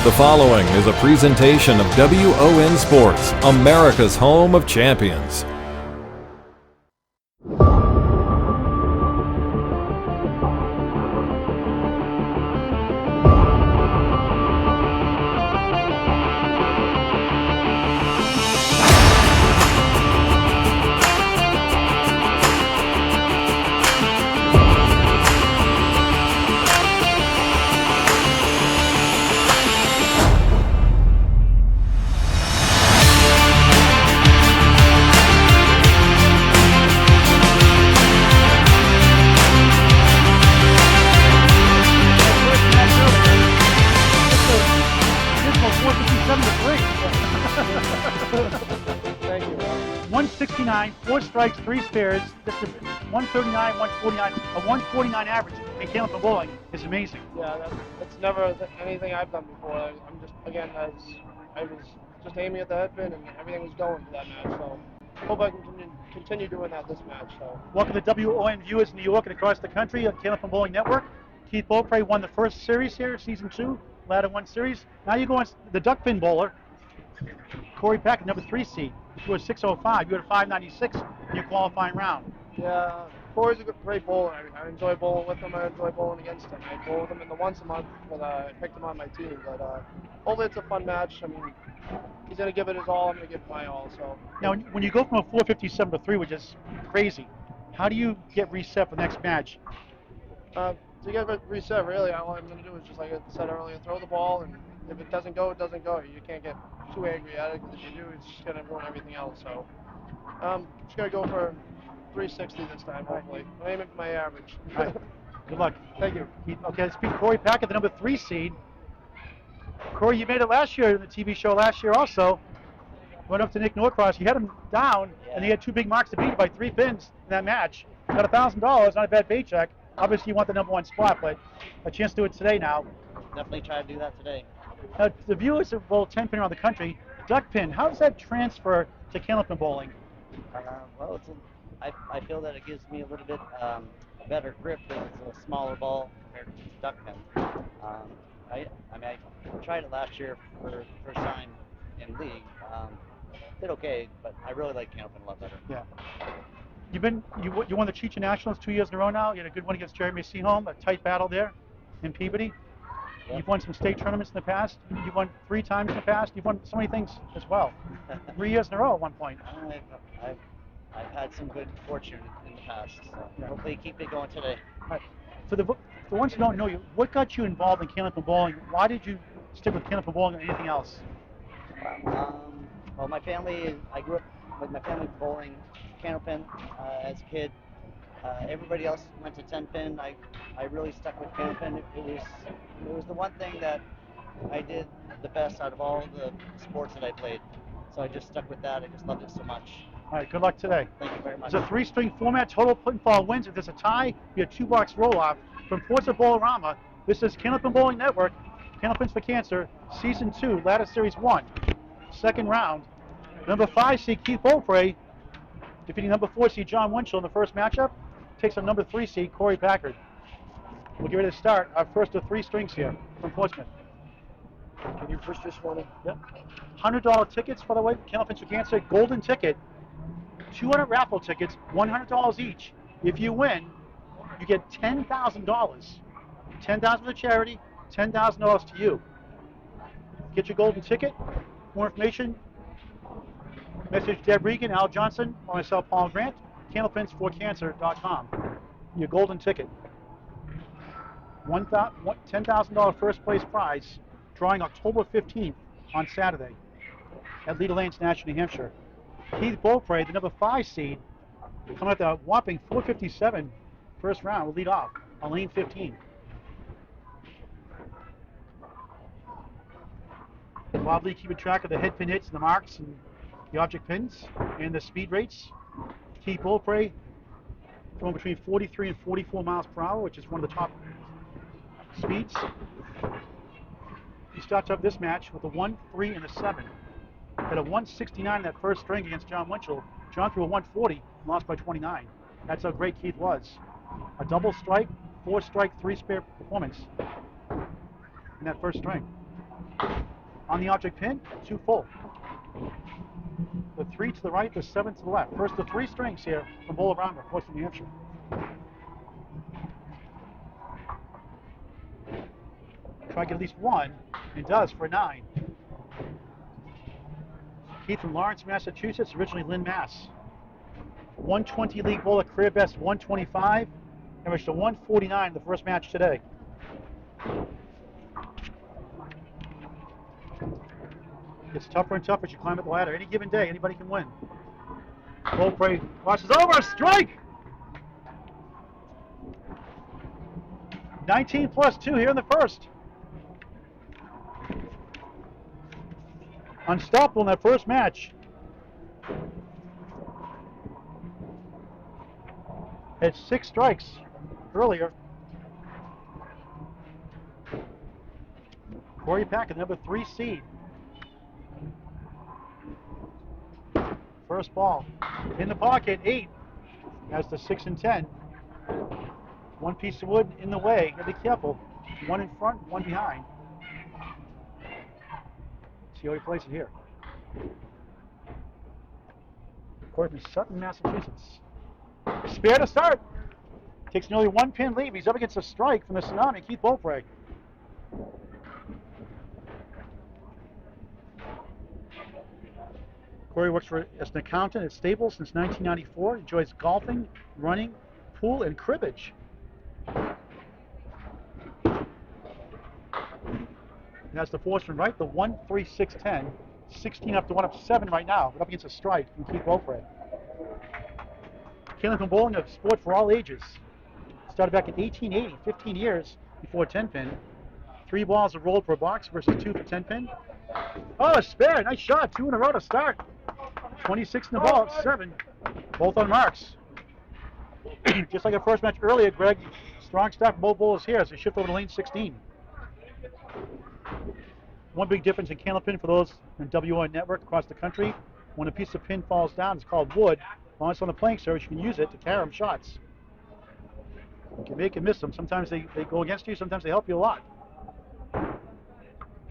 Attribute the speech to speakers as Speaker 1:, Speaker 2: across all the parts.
Speaker 1: The following is a presentation of W.O.N Sports, America's home of champions.
Speaker 2: Thank you.
Speaker 3: 169, 4 strikes, 3 spares. This is 139, 149, a 149 average in Candlepin bowling is amazing.
Speaker 2: Yeah, that's never anything I've done before. I'm just, again, I was just aiming at the head pin and everything was going for that match. So hope I can continue doing that this match. So
Speaker 3: Welcome to W.O.N viewers in New York and across the country on Candlepin Bowling Network. Keith Beaupre won the first series here, Season 2, Ladder 1 series. Now you go on the duckpin bowler, Korey Packard, number 3 seed. You were 605. You had a 596 in your qualifying round.
Speaker 2: yeah, Korey's a great bowler. I enjoy bowling with him. I enjoy bowling against him. I bowl with him in the once a month, but I picked him on my team. But hopefully it's a fun match. I mean, he's gonna give it his all. I'm gonna give it my all. So
Speaker 3: Now, when you go from a 457 to 3, which is crazy, how do you get reset for the next match?
Speaker 2: to get reset, really, all I'm gonna do is just like I said earlier, throw the ball, and if it doesn't go, it doesn't go. You can't get too angry at it, because if you do, it's just gonna ruin everything else. So just gonna go for 360 this time, hopefully. I'm aiming for my average.
Speaker 3: All right. Good luck.
Speaker 2: Thank you.
Speaker 3: Okay, let's speak to Korey Packard, the number 3 seed. Korey, you made it last year in the TV show last year also. Went up to Nick Norcross. You had him down, and he had 2 big marks to beat you by 3 pins in that match. Got $1,000, not a bad paycheck. Obviously, you want the number 1 spot, but a chance to do it today now.
Speaker 4: Definitely try to do that today.
Speaker 3: The viewers of bowl 10 pin around the country, duck pin, how does that transfer to Candlepin bowling?
Speaker 4: Well, I feel that it gives me a little bit better grip because it's a smaller ball compared to duck pin. I tried it last year for the first time in league. Did okay, but I really like Candlepin a lot better.
Speaker 3: Yeah. You won the Cheech Nationals 2 years in a row now. You had a good one against Jeremy Seaholm, a tight battle there in Peabody.
Speaker 4: Yep.
Speaker 3: You've won some state tournaments in the past. You've won 3 times in the past. You've won so many things as well. 3 years in a row at one point.
Speaker 4: I've had some good fortune in the past, so
Speaker 3: Yeah.
Speaker 4: hopefully keep it going today.
Speaker 3: All right. For the ones who don't know you, what got you involved in Candlepin bowling? Why did you stick with Candlepin bowling and anything else?
Speaker 4: Well, my family, I grew up with my family bowling Candlepin as a kid. Everybody else went to 10 pin. I really stuck with Candlepin. It was the one thing that I did the best out of all the sports that I played. So I just stuck with that. I just loved it so much.
Speaker 3: All right, good luck today.
Speaker 4: Thank you very much.
Speaker 3: It's a 3-string format. Total pinfall wins. If there's a tie, you get 2-box roll-off. From Portsmouth Bowl-O-Rama, this is Candlepin Bowling Network, Candlepins for Cancer, Season 2, Ladder Series 1. Second round. Number 5 seed Keith Beaupre defeating number 4 seed John Winchell in the first matchup. Takes on number 3 seed Korey Packard. We'll get ready to start our first of 3 strings here from Portsmouth.
Speaker 2: Can you push this for me?
Speaker 3: Yep. $100 tickets, by the way, Candlepins for Cancer, golden ticket. 200 raffle tickets, $100 each. If you win, you get $10,000. $10,000 for the charity, $10,000 to you. Get your golden ticket. More information, message Deb Regan, Al Johnson, or myself, Paul Grant, candlepinsforcancer.com. Your golden ticket. $10,000 first place prize, drawing October 15th on Saturday at Leader Lanes, Nashua, New Hampshire. Keith Beaupre, the number 5 seed, coming at the whopping 457 first round, will lead off on lane 15. Bob Lee keeping track of the head pin hits and the marks and the object pins and the speed rates. Keith Beaupre throwing between 43 and 44 miles per hour, which is one of the top speeds. He starts up this match with a 1, 3, and a 7. Had a 169 in that first string against John Winchell. John threw a 140 and lost by 29. That's how great Keith was. A double strike, 4 strike, 3 spare performance in that first string. on the object pin, 2 full. The 3 to the right, the 7 to the left. First the 3 strings here from Bowl-O-Rama, Portsmouth, New Hampshire. Try to get at least 1, and does for a 9. Keith from Lawrence, Massachusetts, originally Lynn, Mass. 120 league bowler, career best 125, averaged a 149 in the first match today. It's tougher and tougher as you climb up the ladder. Any given day, anybody can win. Korey crosses over, strike! 19 plus 2 here in the first. Unstoppable in that first match. Had 6 strikes earlier. Korey Packard, number 3 seed. First ball in the pocket, 8. Has the 6 and 10. 1 piece of wood in the way. Gotta be careful. 1 in front, 1 behind. See how he plays it here. Korey from Sutton, Massachusetts. Spare to start. Takes nearly 1 pin lead. He's up against a strike from the Tsunami, Keith Beaupre. Korey works as an accountant at Staples since 1994. Enjoys golfing, running, pool, and cribbage. And that's the force from right, the 1, 3, 6, 10. 16 up to 1 up 7 right now. Up against a strike from Keith Beaupre. Candlepin Bowling, a sport for all ages. Started back in 1880, 15 years before 10 pin. 3 balls are rolled per box versus 2 for 10 pin. Oh, a spare, nice shot, 2 in a row to start. 26 in the ball, 7, both on marks. Just like our first match earlier, Greg, strong start from both bowlers here as they shift over to lane 16. One big difference in Candlepin for those in W.O.N Network across the country, when a piece of pin falls down, it's called wood. While it's on the playing surface, you can use it to carry them shots. You can make and miss them. Sometimes they go against you, sometimes they help you a lot.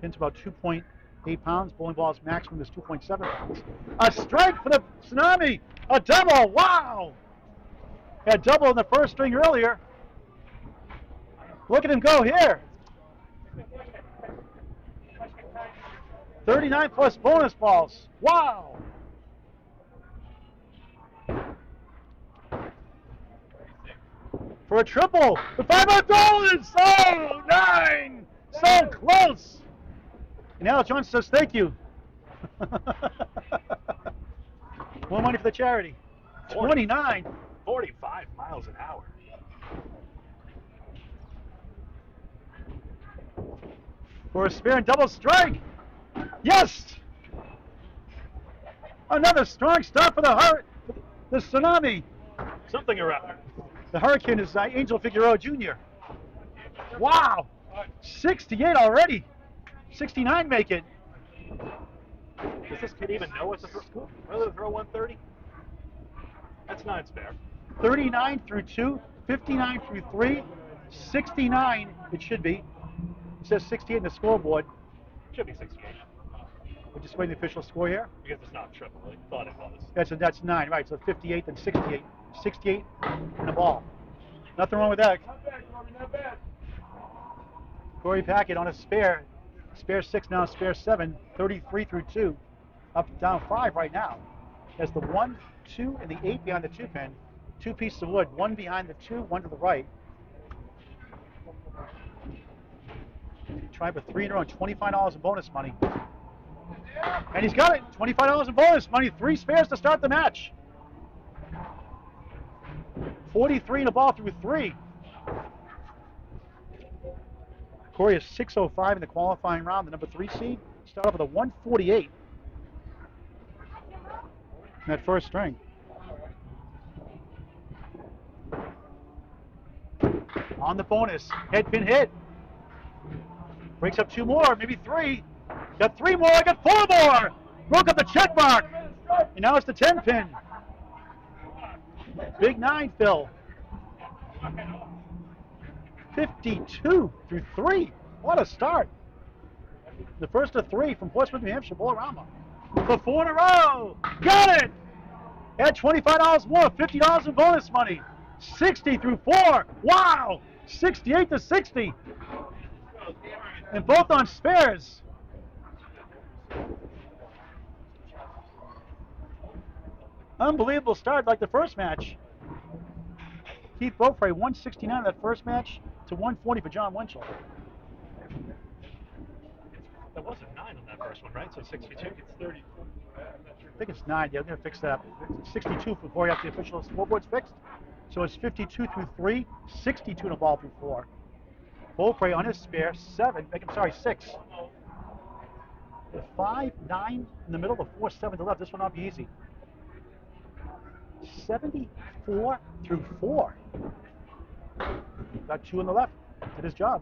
Speaker 3: Pin's about 2.8 pounds. Bowling ball's maximum is 2.7 pounds. A strike for the Tsunami! A double! Wow! Had double in the first string earlier. Look at him go here. 39 plus bonus balls. Wow! For a triple. The $500! Oh, 9! So close! And Alex Johnson says thank you. More money for the charity. 29.
Speaker 5: 45 miles an hour.
Speaker 3: For a spare and double strike. Yes! Another strong start for the Tsunami.
Speaker 5: Something around.
Speaker 3: The Hurricane is Angel Figueroa Jr. Wow! 68 already. 69 make it.
Speaker 5: Does this kid even know whether to throw 130? That's 9 spare.
Speaker 3: 39 through 2, 59 through 3, 69 it should be. It says 68 in the scoreboard.
Speaker 5: Should be 68.
Speaker 3: We're just waiting the official score here.
Speaker 5: Because it's not triple. I thought it was.
Speaker 3: That's 9, right? So 58 then 68. 68 in the ball. Nothing wrong with that.
Speaker 2: Not bad, Korey, not bad.
Speaker 3: Korey Packard on a spare. Spare 6 now, spare 7. 33 through 2. Up, down 5 right now. Has the 1, 2, and the 8 behind the 2 pin. 2 pieces of wood, 1 behind the 2, 1 to the right. Try for 3 in a row and $25 in bonus money. And he's got it. $25 in bonus money. 3 spares to start the match. 43 in the ball through 3. Korey is 605 in the qualifying round, the number 3 seed. Start off with a 148 in that first string. On the bonus, head pin hit. Breaks up 2 more, maybe 3. Got 3 more, I got 4 more. Broke up the check mark. And now it's the 10 pin. Big 9 fill. 52 through 3. What a start. The first of 3 from Portsmouth, New Hampshire, Bowl-O-Rama. For 4 in a row. Got it! Add $25 more, $50 in bonus money. 60 through 4. Wow! 68 to 60. And both on spares. Unbelievable start like the first match. Keith Beaufray, 169 in that first match to 140 for John Winchell.
Speaker 5: That was a 9 on that first one, right? So 62. It's 30.
Speaker 3: I think it's 9. Yeah, I'm going to fix that up. 62 before you have the official scoreboard's fixed. So it's 52 through 3, 62 in a ball through 4. Beaufray on his spare, 6. The 5, 9 in the middle, the 4, 7 to the left. This will not be easy. 74 through 4. Got 2 on the left. Did his job.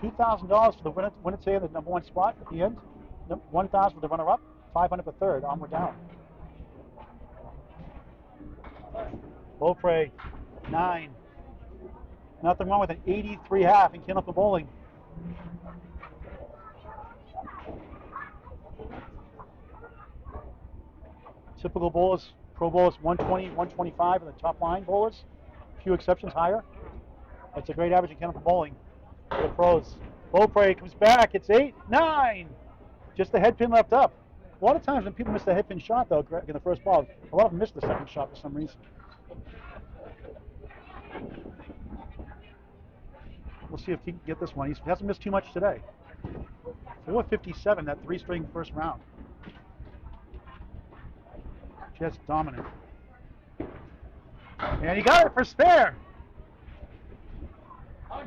Speaker 3: $2,000 for the winner today in the number 1 spot at the end. $1,000 for the runner-up. $500 for third. Onward down. Beaufray, 9. Nothing wrong with an 83 half in Candlepin Bowling. Typical bowlers, pro bowlers, 120, 125 in the top line bowlers. Few exceptions higher. That's a great average in Candlepin Bowling for the pros. Beaufray comes back. It's 8, 9. Just the head pin left up. A lot of times when people miss the head pin shot, though, in the first ball, a lot of them miss the second shot for some reason. We'll see if he can get this one. He hasn't missed too much today. 457, that 3-string first round. Just dominant. And he got it for spare.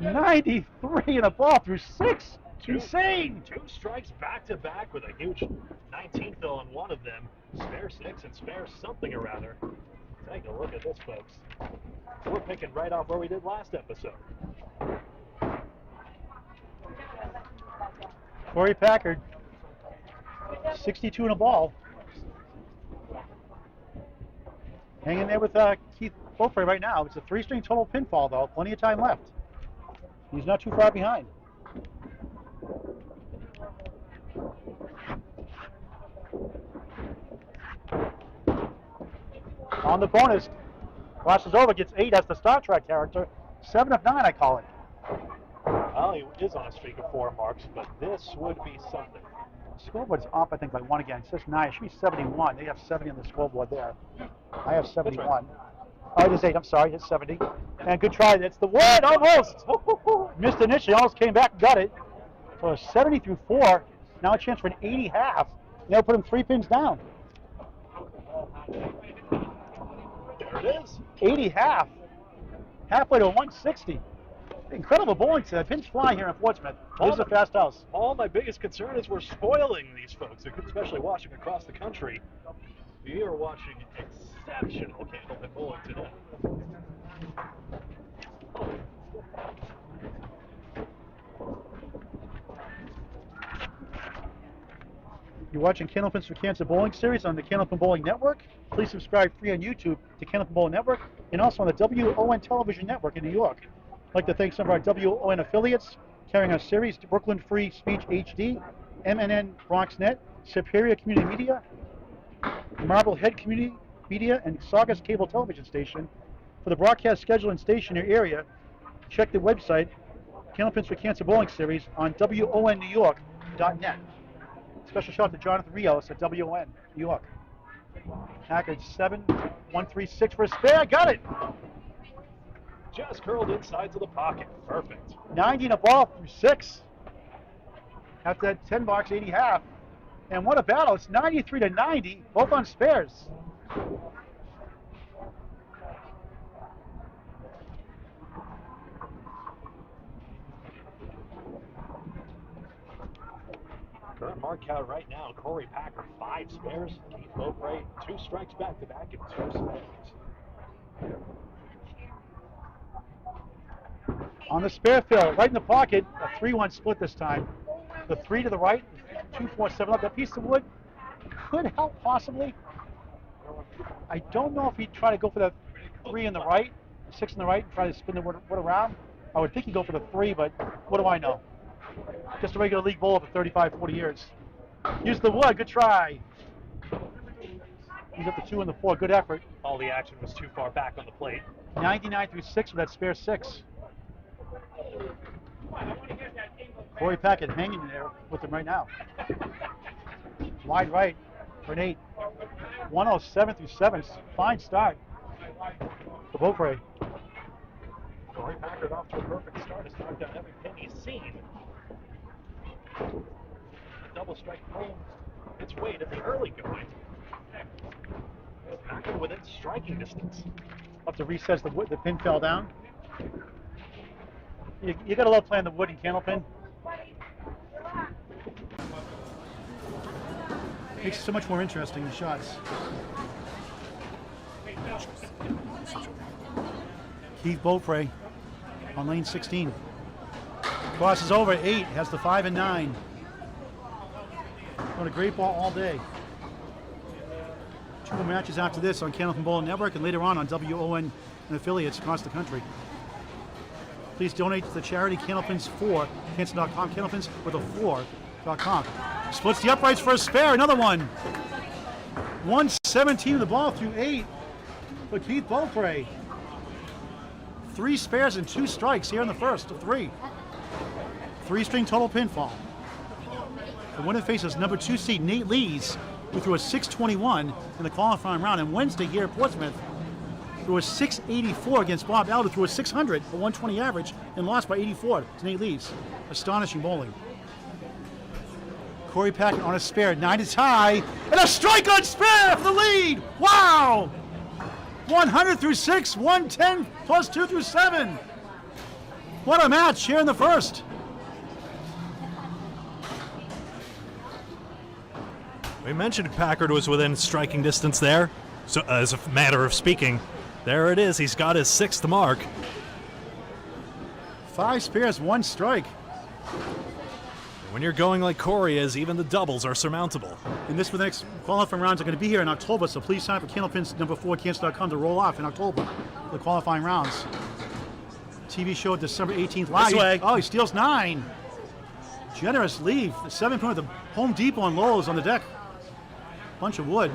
Speaker 3: 93 in a ball through 6. Insane.
Speaker 5: 2 strikes back to back with a huge 19th fill on one of them. Spare 6 and spare something or rather. Take a look at this, folks. We're picking right off where we did last episode.
Speaker 3: Korey Packard, 62 in a ball. Hanging there with Keith Beaufray right now. It's a 3-string total pinfall, though. Plenty of time left. He's not too far behind. On the bonus, crosses over, gets 8 as the Star Trek character. 7 of 9, I call it.
Speaker 5: Well, he is on a streak of 4 marks, but this would be something.
Speaker 3: Scoreboard's off, I think, by 1 again. It says 9. It should be 71. They have 70 on the scoreboard there. I have 71.
Speaker 5: Right.
Speaker 3: Oh, it is 8. I'm sorry. It's 70. And good try. That's the one. Almost. Missed initially. Almost came back and got it. So a 70 through 4. Now a chance for an 80 half. Now put him 3 pins down.
Speaker 5: There it is.
Speaker 3: 80 half. Halfway to 160. Incredible bowling today. Pins fly here in Portsmouth. This is a fast house.
Speaker 5: All my biggest concern is we're spoiling these folks, especially watching across the country. We are watching exceptional Candlepin bowling today.
Speaker 3: You're watching Candlepins for Cancer Bowling Series on the Candlepin Bowling Network. Please subscribe free on YouTube to Candlepin Bowling Network and also on the W.O.N Television Network in New York. I'd like to thank some of our W.O.N affiliates carrying our series: Brooklyn Free Speech HD, MNN Bronx Net, Superior Community Media, Marblehead Community Media, and Saugus Cable Television Station. For the broadcast schedule and station in your area, check the website, Candlepins for Cancer Bowling Series, on WONNewYork.net. Special shout out to Jonathan Rios at WON New York. Packard 7, 136 for a spare. Got it.
Speaker 5: Just curled inside to the pocket. Perfect.
Speaker 3: 90 in a ball through 6. After that 10 box, 80 half. And what a battle. It's 93 to 90, both on spares.
Speaker 5: Current mark count right now, Korey Packard 5 spares, Keith Beaufray 2 strikes back to back and 2 spares.
Speaker 3: On the spare fill, right in the pocket, a 3-1 split this time. The 3 to the right, 2, 4, 7 up. That piece of wood could help possibly. I don't know if he'd try to go for that 3 in the right, 6 in the right, and try to spin the wood around. I would think he'd go for the 3, but what do I know? Just a regular league bowler for 35, 40 years. Use the wood, good try. He's up to 2 and the 4, good effort.
Speaker 5: All the action was too far back on the plate.
Speaker 3: 99 through 6 with that spare 6. Korey Packard hanging in there with him right now. Wide right for an 8. 107 through 7. Fine start for Beaupre.
Speaker 5: Korey Packard off to a perfect start. Has knocked down every pin he's seen. The double strike pulls its weight in the early going. Packard within striking distance.
Speaker 3: Up to recess, the pin fell down. You gotta love playing the wood in Candlepin. Makes it so much more interesting, the shots. Keith Beaupre on lane 16. Crosses over at 8, has the 5 and 9. On a great ball all day. 2 more matches after this on Candlepin Bowling Network and later on W.O.N and affiliates across the country. Please donate to the charity Candlepins 4, cancer.com, Candlepins with a 4.com. Splits the uprights for a spare, another one. 117 the ball through 8 for Keith Beaupre. 3 spares and 2 strikes here in the first of 3. 3-string total pinfall. The winner faces number 2 seed Nate Lees, who threw a 621 in the qualifying round. And Wednesday here at Portsmouth, threw a 684 against Bob Elder, threw a 600, a 120 average, and lost by 84 to Nate Lees. Astonishing bowling. Korey Packard on a spare, 9 to tie, and a strike on spare for the lead! Wow! 100 through 6, 110 plus 2 through 7. What a match here in the first.
Speaker 5: We mentioned Packard was within striking distance there. So as a matter of speaking, there it is. He's got his 6th mark.
Speaker 3: 5 spares, 1 strike.
Speaker 5: When you're going like Korey is, even the doubles are surmountable.
Speaker 3: And this for the next qualifying rounds are going to be here in October, so please sign up for Candlepins number 4 cancer.com to roll off in October for the qualifying rounds. TV show December 18th live.
Speaker 5: This way.
Speaker 3: Oh, he steals 9. Generous leave. The 7 pin with the Home Depot and Lowe's on the deck. Bunch of wood.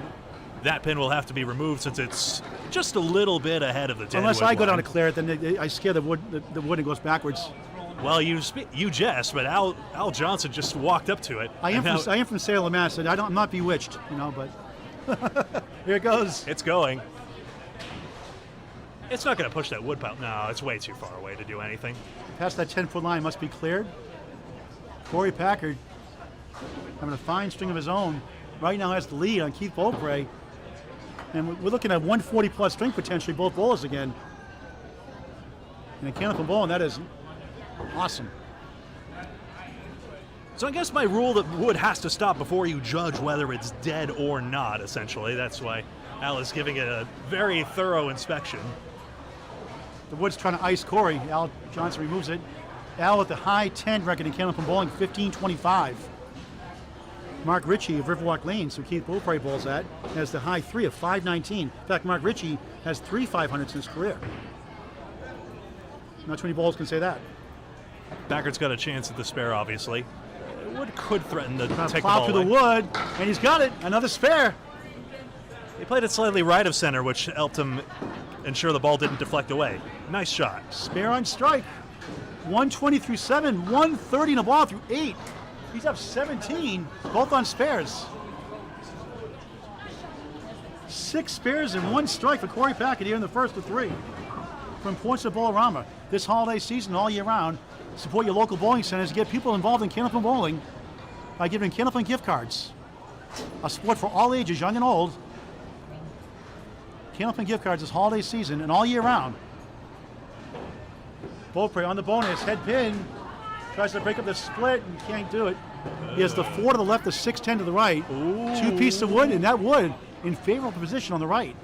Speaker 5: That pin will have to be removed since it's just a little bit ahead of the dead
Speaker 3: Unless
Speaker 5: wood
Speaker 3: I go down
Speaker 5: line.
Speaker 3: to clear it, then I scare the wood and it goes backwards.
Speaker 5: Well, you jest, but Al Johnson just walked up to it.
Speaker 3: I am from Salem, Mass. And I'm not bewitched, but here it goes.
Speaker 5: It's going. It's not going to push that wood pile. No, it's way too far away to do anything.
Speaker 3: Past that 10-foot line must be cleared. Korey Packard having a fine string of his own. Right now has the lead on Keith Beaupre. And we're looking at 140 plus string potentially, both bowlers again. And a Candlepin Bowling, that is awesome.
Speaker 5: So I guess my rule that wood has to stop before you judge whether it's dead or not, essentially. That's why Al is giving it a very thorough inspection.
Speaker 3: The wood's trying to ice Korey. Al Johnson removes it. Al with the high 10 record in Candlepin Bowling, 15.25. Mark Ritchie of Riverwalk Lanes, who Keith Beaupre bowls at, has the high 3 of 5.19. In fact, Mark Ritchie has 3 500s in his career. Not too many bowlers can say that.
Speaker 5: Packard's got a chance at the spare, obviously. Wood could threaten to
Speaker 3: Trying to
Speaker 5: take the
Speaker 3: plow
Speaker 5: ball
Speaker 3: through the
Speaker 5: away.
Speaker 3: wood, and he's got it. Another spare.
Speaker 5: He played it slightly right of center, which helped him ensure the ball didn't deflect away. Nice shot.
Speaker 3: Spare on strike. 120 through 7, 130 in the ball through 8. He's up 17, both on spares. 6 spares and 1 strike for Korey Packard here in the first of 3. From Portsmouth Bowl-O-Rama. This holiday season, all year round, support your local bowling centers to get people involved in Candlepin bowling by giving Candlepin gift cards. A sport for all ages, young and old. Candlepin gift cards this holiday season and all year round. Beaupre on the bonus, head pin. Tries to break up the split and can't do it. He has the 4 to the left, the 6-10 to the right.
Speaker 5: Ooh.
Speaker 3: 2 pieces of wood, and that wood in favorable position on the right.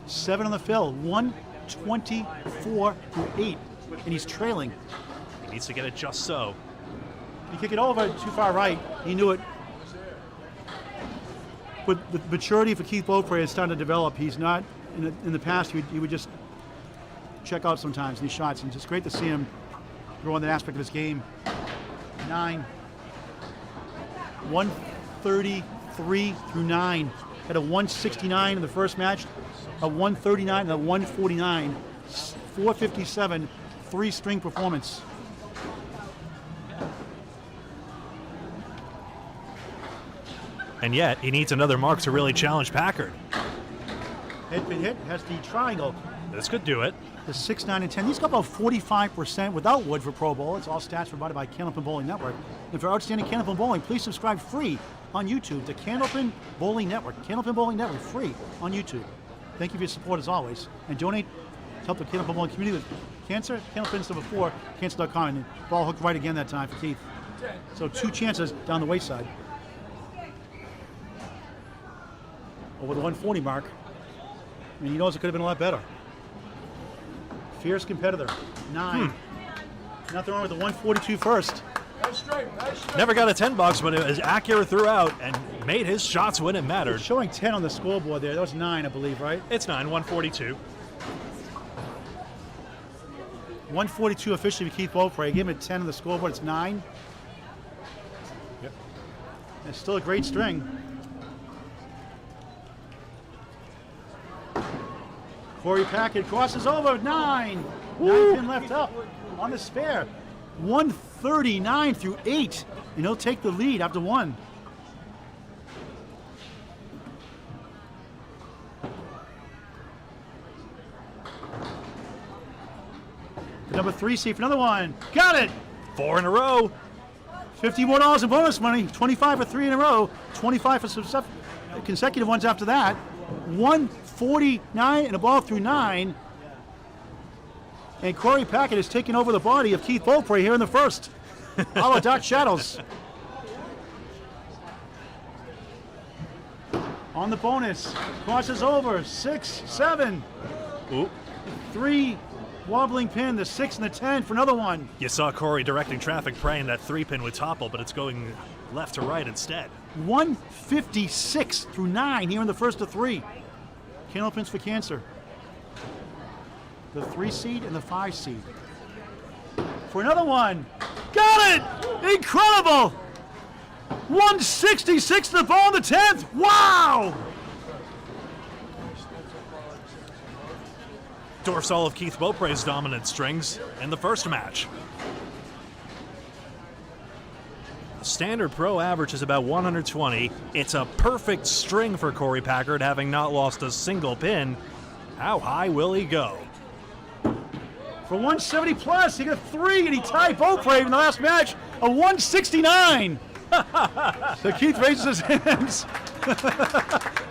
Speaker 3: 7 on the fill, 124 through 8, and he's trailing.
Speaker 5: He needs to get it just so.
Speaker 3: He kick it over too far right. He knew it. But the maturity for Keith Beaupre is starting to develop. He's not, in the past, he would just check out sometimes, these shots. And it's just great to see him grow in that aspect of his game. 9. 133 through 9. Had a 169 in the first match, a 139 and a 149. 457, 3-string performance.
Speaker 5: And yet, he needs another mark to really challenge Packard.
Speaker 3: Head pin hit has the triangle.
Speaker 5: This could do it.
Speaker 3: The 6, 9, and 10. These got about 45% without wood for Pro Bowl. It's all stats provided by Candlepin Bowling Network. And for outstanding Candlepin Bowling, please subscribe free on YouTube to Candlepin Bowling Network. Candlepin Bowling Network, free on YouTube. Thank you for your support as always. And donate to help the Candlepin Bowling community with cancer. Candlepins number 4, cancer.com. And ball hooked right again that time for Keith. So 2 chances down the wayside. Over the 140 mark. I mean, he knows it could have been a lot better. Fierce competitor. 9. Nothing wrong with the 142 first.
Speaker 5: Never got a 10 bucks, but it was accurate throughout and made his shots when it mattered.
Speaker 3: It's showing 10 on the scoreboard there. That was 9, I believe, right?
Speaker 5: It's 9, 142.
Speaker 3: 142 officially for Keith Beaupre. I gave him a 10 on the scoreboard. It's 9.
Speaker 5: Yep.
Speaker 3: It's still a great string. Korey Packard crosses over. 9. 9 pin left up on the spare. 139 through 8. And he'll take the lead after 1. The number 3 seed for another one. Got it!
Speaker 5: 4 in a row.
Speaker 3: $50 in bonus money. 25 for 3 in a row. 25 for some consecutive ones after that. 149 and a ball through 9. And Korey Packard is taking over the body of Keith Beaupre here in the first. Our Dark Shadows. On the bonus. Crosses over. 6, 7.
Speaker 5: Ooh.
Speaker 3: 3 wobbling pin. The 6 and the 10 for another one.
Speaker 5: You saw Korey directing traffic, praying that 3 pin would topple, but it's going left to right instead.
Speaker 3: 156 through 9 here in the first of 3. Candlepins for cancer. The 3 seed and the 5 seed. For another one. Got it! Incredible! 166 to the ball in the 10th. Wow!
Speaker 5: Dorsal of Keith Beaupre's dominant strings in the first match. The standard pro average is about 120. It's a perfect string for Korey Packard, having not lost a single pin. How high will he go?
Speaker 3: For 170 plus, he got 3 and he tied Beaupre in the last match, a 169. So Keith raises his hands.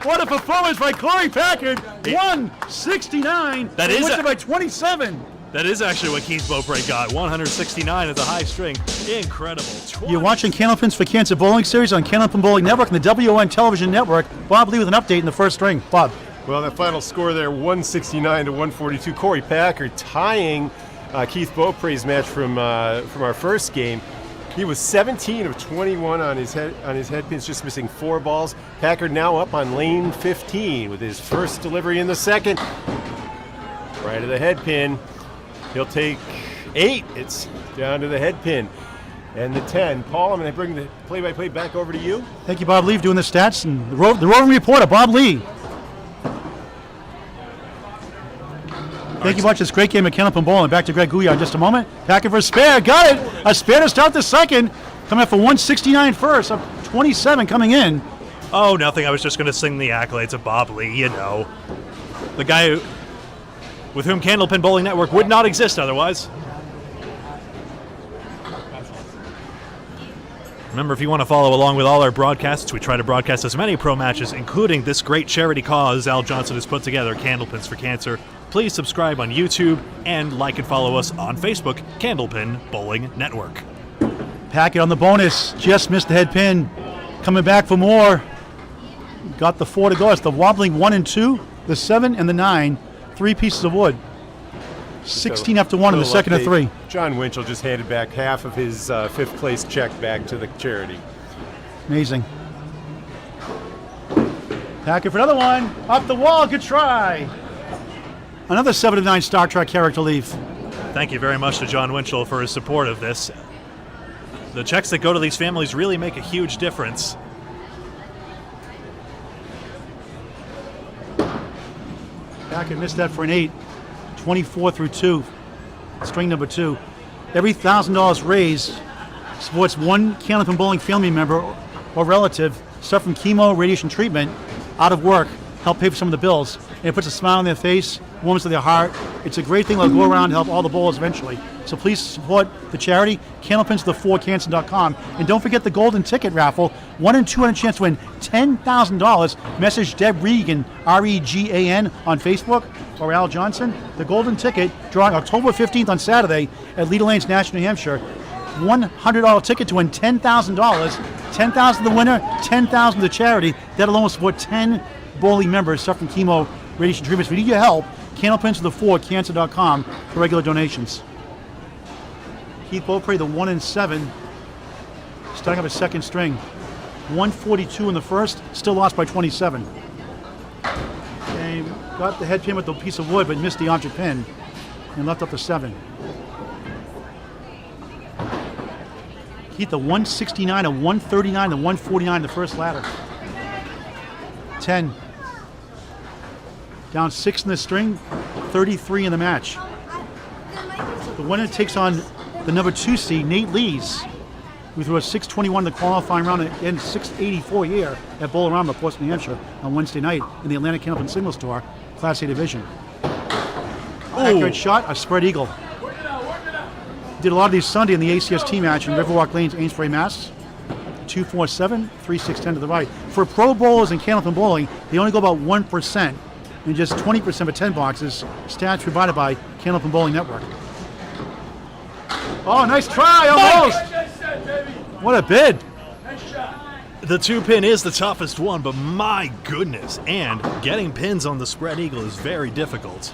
Speaker 3: What a performance by Korey Packard, 169.
Speaker 5: That is
Speaker 3: wins it by 27.
Speaker 5: That is actually what Keith Beaupre got. 169 is a high string. Incredible.
Speaker 3: You're watching Candlepins for Cancer Bowling Series on Candlepin Bowling Network and the W.O.N Television Network. Bob Lee with an update in the first string. Bob.
Speaker 6: Well, that final score there, 169 to 142. Korey Packard tying Keith Beaupre's match from our first game. He was 17 of 21 on his head pins, just missing 4 balls. Packard now up on lane 15 with his first delivery in the second. Right of the head pin. He'll take 8. It's down to the head pin. And the 10. Paul, I'm going to bring the play-by-play back over to you.
Speaker 3: Thank you, Bob Lee, for doing the stats. And the roving reporter, Bob Lee. Thank you much. This great game at Candlepin Bowling. Back to Greg Gouillart in just a moment. Packard for a spare. Got it. A spare to start the second. Coming up for 169 first. Up 27 coming in.
Speaker 5: Oh, nothing. I was just going to sing the accolades of Bob Lee, you know. The guy with whom Candlepin Bowling Network would not exist otherwise. Remember, if you want to follow along with all our broadcasts, we try to broadcast as many pro matches, including this great charity cause Al Johnson has put together, Candlepins for Cancer. Please subscribe on YouTube and like and follow us on Facebook, Candlepin Bowling Network.
Speaker 3: Packard on the bonus. Just missed the head pin. Coming back for more. Got the 4 to go. It's the wobbling 1 and 2, the 7 and the 9. 3 pieces of wood. 16 after 1 in the second of 3.
Speaker 6: John Winchell just handed back half of his 5th place check back to the charity.
Speaker 3: Amazing. Packard for another one. Up the wall. Good try. Another 7 of 9 Star Trek character leave.
Speaker 5: Thank you very much to John Winchell for his support of this. The checks that go to these families really make a huge difference.
Speaker 3: Packard missed that for an 8. 24 through 2. String number 2. Every $1,000 raised supports one Candlepin Bowling family member or relative suffering chemo, radiation treatment, out of work, help pay for some of the bills. And it puts a smile on their face, warms to their heart. It's a great thing that'll go around and help all the bowlers eventually. So please support the charity, candlepins4cancer.com. And don't forget the golden ticket raffle. 1 in 200 chance to win $10,000. Message Deb Regan, R-E-G-A-N, on Facebook, or Al Johnson. The golden ticket, drawing October 15th on Saturday at Leader Lanes, Nashua, New Hampshire. $100 ticket to win $10,000. $10,000 the winner, $10,000 the charity. That alone will support 10 bowling members suffering chemo, radiation treatments. If we need your help, candlepins4cancer.com for regular donations. Keith Beaupre, the 1 and 7, starting up a second string. 142 in the first, still lost by 27. And got the head pin with the piece of wood, but missed the object pin and left up the 7. Keith, the 169, a 139, the 149 the first ladder. 10. Down 6 in the string, 33 in the match. The winner takes on the number 2 seed, Nate Lees, who threw a 621 in the qualifying round and 684 here at Bowl-O-Rama, Portsmouth, New Hampshire, on Wednesday night in the Atlantic Candlepin Singles Tour, Class A Division. Accurate shot, a spread eagle. Did a lot of these Sunday in the ACST match in Riverwalk Lanes, Amesbury, Mass. 247, 3610 to the right. For pro bowlers in Candlepin bowling, they only go about 1%, and just 20% for 10 boxes. Stats provided by Candlepin Bowling Network. Oh, nice try, almost! What a bid!
Speaker 5: The 2 pin is the toughest one, but my goodness, and getting pins on the spread eagle is very difficult.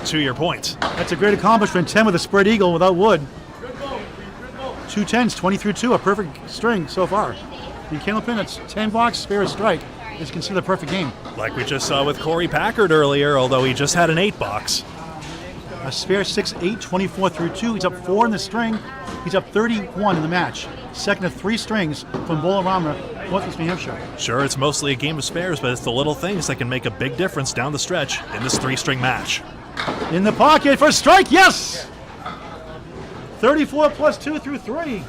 Speaker 5: To your point.
Speaker 3: That's a great accomplishment. 10 with a spread eagle without wood. 2 10s, 20 through 2, a perfect string so far. In Candlepin, it's 10 box, spare a strike. It's considered a perfect game.
Speaker 5: Like we just saw with Korey Packard earlier, although he just had an 8 box.
Speaker 3: A spare 6-8, 24 through 2. He's up 4 in the string. He's up 31 in the match. Second of 3 strings from Bowl-O-Rama, Portsmouth, New Hampshire.
Speaker 5: Sure, it's mostly a game of spares, but it's the little things that can make a big difference down the stretch in this 3-string match.
Speaker 3: In the pocket for a strike, yes! 34 plus 2 through 3.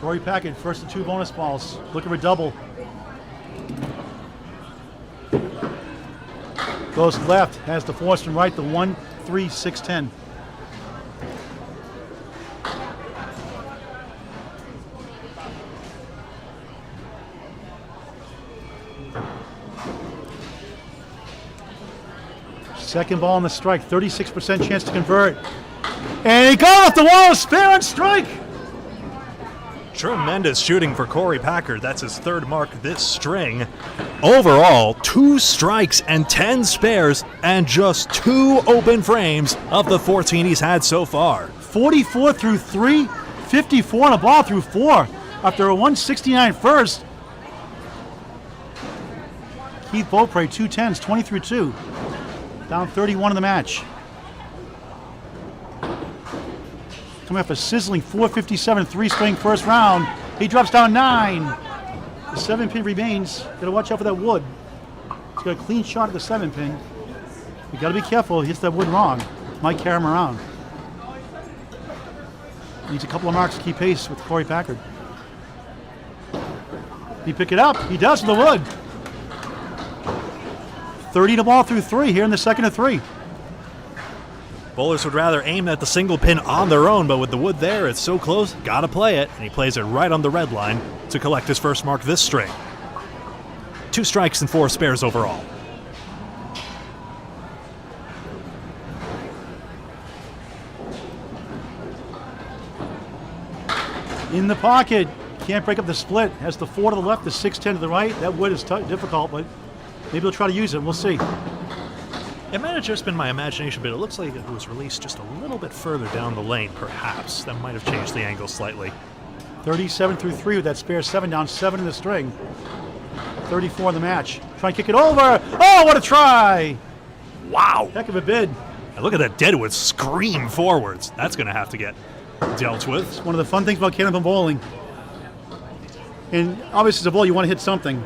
Speaker 3: Korey Packard, first of 2 bonus balls. Looking for double. Goes left, has the force and right, the 1, 3, 6, 10. Second ball on the strike, 36% chance to convert. And he goes off the wall, spare and strike!
Speaker 5: Tremendous shooting for Korey Packard. That's his 3rd mark this string. Overall, 2 strikes and 10 spares and just 2 open frames of the 14 he's had so far.
Speaker 3: 44 through 3, 54 on a ball through 4 after a 169 first. Keith Beaupre, 2 10s, 20 through 2. Down 31 in the match. Coming off a sizzling 457 3-string first round. He drops down 9. The 7-pin remains. Gotta watch out for that wood. He's got a clean shot at the 7-pin. You gotta be careful. He hits that wood wrong. Might carry him around. Needs a couple of marks to keep pace with Korey Packard. He pick it up. He does with the wood. 30 to ball through 3 here in the second of 3.
Speaker 5: Bowlers would rather aim at the single pin on their own, but with the wood there, it's so close, gotta play it, and he plays it right on the red line to collect his first mark this string. 2 strikes and 4 spares overall.
Speaker 3: In the pocket. Can't break up the split. Has the 4 to the left, the 6-10 to the right. That wood is difficult, but maybe he'll try to use it. We'll see.
Speaker 5: It might have just been my imagination, but it looks like it was released just a little bit further down the lane, perhaps. That might have changed the angle slightly.
Speaker 3: 37 through 3 with that spare 7 down, 7 in the string. 34 in the match. Try and kick it over. Oh, what a try!
Speaker 5: Wow!
Speaker 3: Heck of a bid.
Speaker 5: And look at that deadwood scream forwards. That's going to have to get dealt with.
Speaker 3: It's one of the fun things about Candlepin bowling. And obviously, as a bowler, you want to hit something.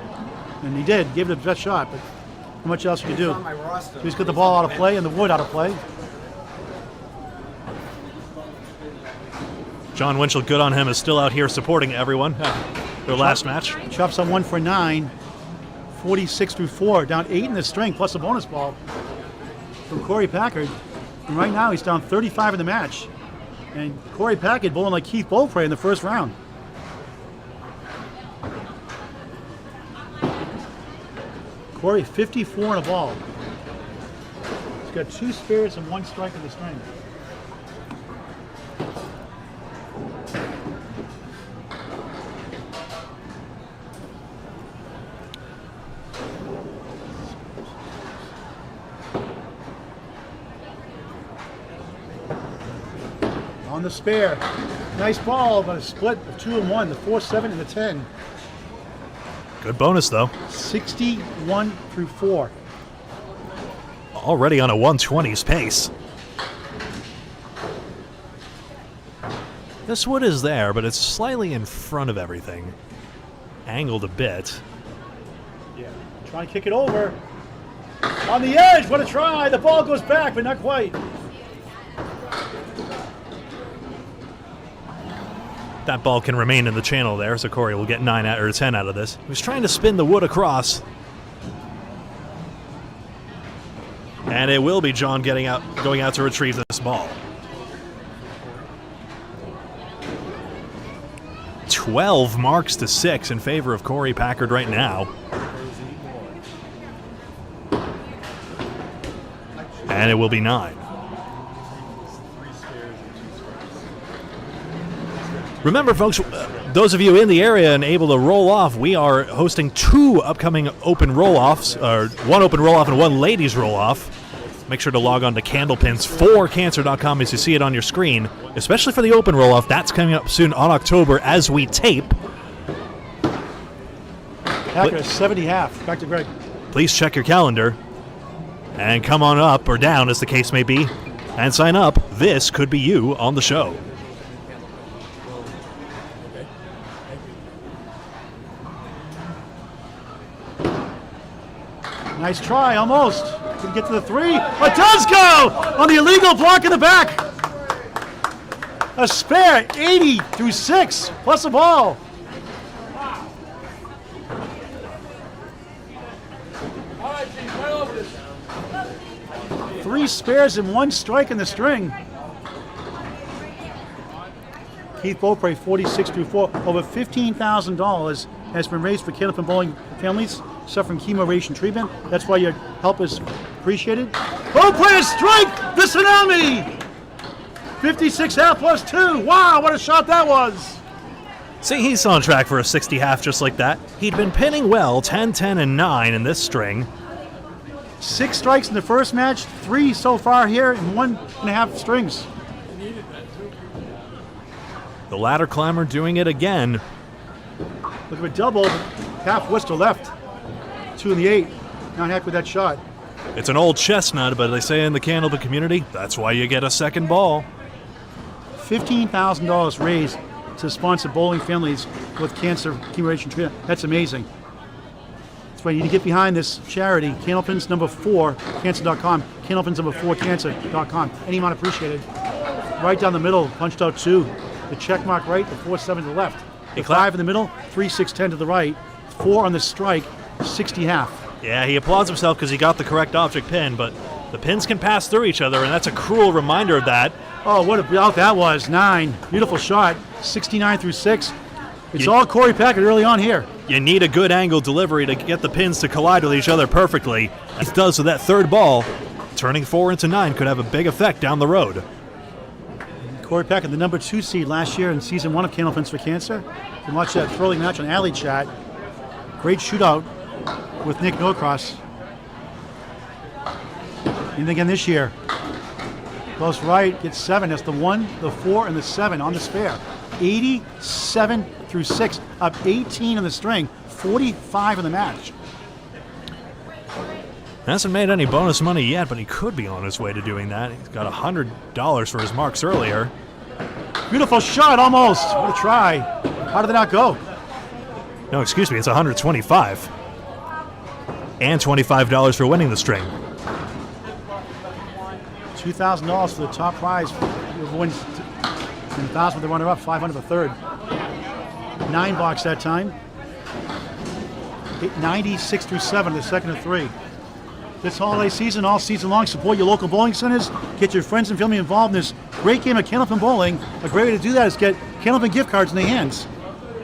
Speaker 3: And he did. Gave it a best shot, but how much else you can do? So he's got the ball out of play and the wood out of play.
Speaker 5: John Winchell, good on him, is still out here supporting everyone. Their last match.
Speaker 3: Chops on 1 for 9. 46 through 4. Down 8 in the string, plus a bonus ball from Korey Packard. And right now, he's down 35 in the match. And Korey Packard bowling like Keith Beaupre in the first round. Korey 54 in a ball. He's got 2 spares and 1 strike in the string. On the spare. Nice ball, but a split of 2 and 1, the 4-7 and the 10.
Speaker 5: Good bonus, though.
Speaker 3: 61 through 4.
Speaker 5: Already on a 120s pace. This wood is there, but it's slightly in front of everything. Angled a bit.
Speaker 3: Yeah. Trying to kick it over. On the edge, what a try. The ball goes back, but not quite.
Speaker 5: That ball can remain in the channel there, so Korey will get 9 out or 10 out of this. He was trying to spin the wood across. And it will be John going out to retrieve this ball. 12 marks to 6 in favor of Korey Packard right now. And it will be 9. Remember, folks, those of you in the area and able to roll off, we are hosting 2 upcoming open roll-offs, or 1 open roll-off and 1 ladies roll-off. Make sure to log on to Candlepins for Cancer.com as you see it on your screen, especially for the open roll-off. That's coming up soon on October as we tape.
Speaker 3: Packard 70 half. Back to Greg.
Speaker 5: Please check your calendar and come on up or down, as the case may be, and sign up. This could be you on the show.
Speaker 3: Nice try, almost. Can get to the 3. It does go on the illegal block in the back. A spare 80 through 6 plus a ball. Three spares and 1 strike in the string. Keith Beaupre 46 through 4. Over $15,000 has been raised for Candlepin bowling families suffering chemo radiation treatment. That's why your help is appreciated. Beaupre a strike! The tsunami! 56 half plus 2. Wow, what a shot that was!
Speaker 5: See, he's on track for a 60 half just like that. He'd been pinning well, 10, 10, and 9 in this string.
Speaker 3: 6 strikes in the first match, 3 so far here, and 1.5 strings.
Speaker 5: The ladder climber doing it again.
Speaker 3: Look at a double, half Worcester left. 2 in the 8. Not happy with that shot.
Speaker 5: It's an old chestnut, but they say in the Candlepin community, that's why you get a second ball.
Speaker 3: $15,000 raised to sponsor bowling families with cancer chemo radiation treatment. That's amazing. That's why you need to get behind this charity. Candlepins number 4, cancer.com. Candlepins number 4, cancer.com. Any amount appreciated. Right down the middle, punched out 2. The check mark right, the 4-7 to the left. The 5 in the middle, 3-6-10 to the right. 4 on the strike, 60 half.
Speaker 5: Yeah, he applauds himself because he got the correct object pin, but the pins can pass through each other, and that's a cruel reminder of that.
Speaker 3: Oh, what a bout that was. 9. Beautiful shot. 69 through 6. It's all Korey Packard early on here.
Speaker 5: You need a good angle delivery to get the pins to collide with each other perfectly. It does with that third ball. Turning 4 into 9 could have a big effect down the road.
Speaker 3: Korey Packard, the number 2 seed last year in season 1 of Candlepins for Cancer. You can watch that thrilling match on Alley Chat. Great shootout with Nick Norcross. And again this year. Goes right, gets 7. That's the 1, the 4, and the 7 on the spare. 87 through 6, up 18 on the string, 45 in the match.
Speaker 5: Hasn't made any bonus money yet, but he could be on his way to doing that. He's got $100 for his marks earlier.
Speaker 3: Beautiful shot, almost. What a try. How did it not go?
Speaker 5: No, excuse me, it's $125. And $25 for winning the string.
Speaker 3: $2,000 for the top prize. Whoever wins $10,000 for the runner-up, $500 for third. 9 box that time. 96 through 7, the second of 3. This holiday season, all season long, support your local bowling centers. Get your friends and family involved in this great game of Candlepin bowling. A great way to do that is get Candlepin gift cards in their hands.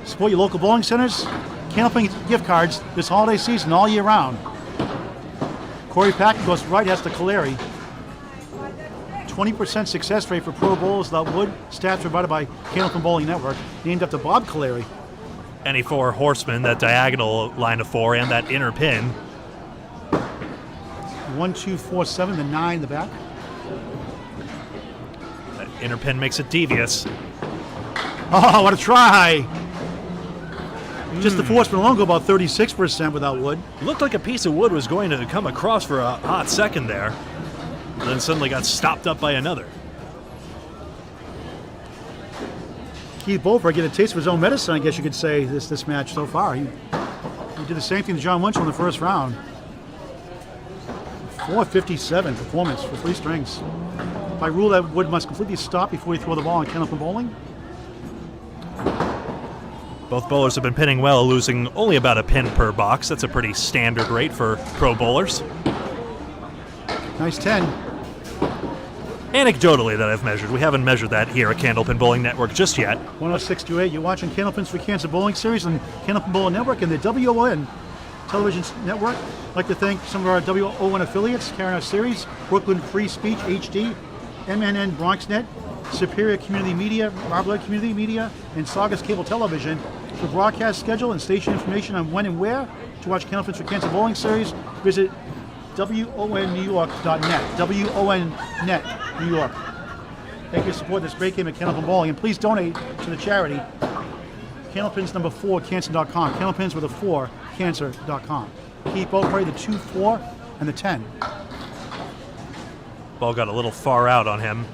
Speaker 3: Support your local bowling centers. Candlepin gift cards this holiday season, all year round. Korey Packard goes right, has to Kaleri. 20% success rate for pro bowlers without wood. Stats provided by Candlepin Bowling Network. Named after Bob Kaleri.
Speaker 5: Any 4 horsemen, that diagonal line of 4 and that inner pin.
Speaker 3: 1, 2, 4, 7, the 9 in the back.
Speaker 5: That inner pin makes it devious.
Speaker 3: Oh, what a try! Just the horseman alone go about 36% without wood.
Speaker 5: Looked like a piece of wood was going to come across for a hot second there. And then suddenly got stopped up by another.
Speaker 3: Keith Beaufort getting a taste of his own medicine, I guess you could say, this match so far. He did the same thing to John Winchell in the first round. 457 performance for 3 strings. By rule, that wood must completely stop before you throw the ball on Candlepin bowling.
Speaker 5: Both bowlers have been pinning well, losing only about a pin per box. That's a pretty standard rate for pro bowlers.
Speaker 3: Nice 10.
Speaker 5: Anecdotally that I've measured. We haven't measured that here at Candlepin Bowling Network just yet.
Speaker 3: 106-8. You're watching Candlepins for Cancer Bowling Series on Candlepin Bowling Network and the W.O.N Television Network. I'd like to thank some of our W.O.N affiliates carrying our series: Brooklyn Free Speech HD, MNN BronxNet, Superior Community Media, Marblehead Community Media, and Saugus Cable Television. For broadcast schedule and station information on when and where to watch Candlepins for Cancer Bowling Series, visit WONNewYork.net. WON.net, New York. Thank you for supporting this great game of Candlepin Bowling, and please donate to the charity Candlepins number 4 Cancer.com. Candlepins with a 4 Cancer.com. Keep both the 2, 4, and the 10.
Speaker 5: Ball got a little far out on him.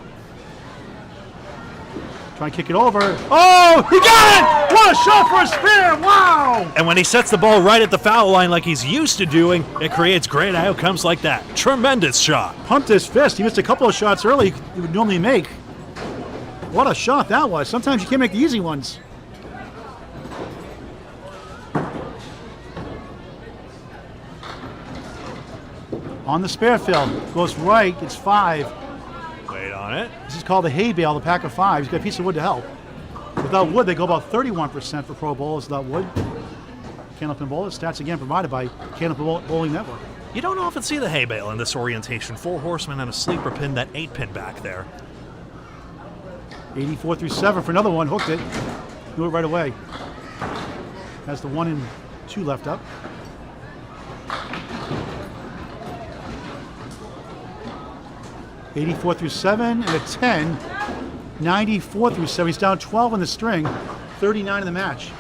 Speaker 3: Trying to kick it over. Oh, he got it! What a shot for a spare! Wow!
Speaker 5: And when he sets the ball right at the foul line like he's used to doing, it creates great outcomes like that. Tremendous shot.
Speaker 3: Pumped his fist. He missed a couple of shots early he would normally make. What a shot that was. Sometimes you can't make the easy ones. On the spare field. Goes right, gets 5.
Speaker 5: Wait on it.
Speaker 3: This is called the hay bale, the pack of 5. He's got a piece of wood to help. Without wood, they go about 31% for pro bowlers without wood. Candlepin bowlers. Stats again provided by Candlepin Bowling Network.
Speaker 5: You don't often see the hay bale in this orientation. 4 horsemen and a sleeper pin, that 8 pin back there.
Speaker 3: 84 through 7 for another one. Hooked it. Knew it right away. Has the 1 and 2 left up. $84 through 7 and a 10. 94 through 7. He's down 12 on the string. 39 in the match.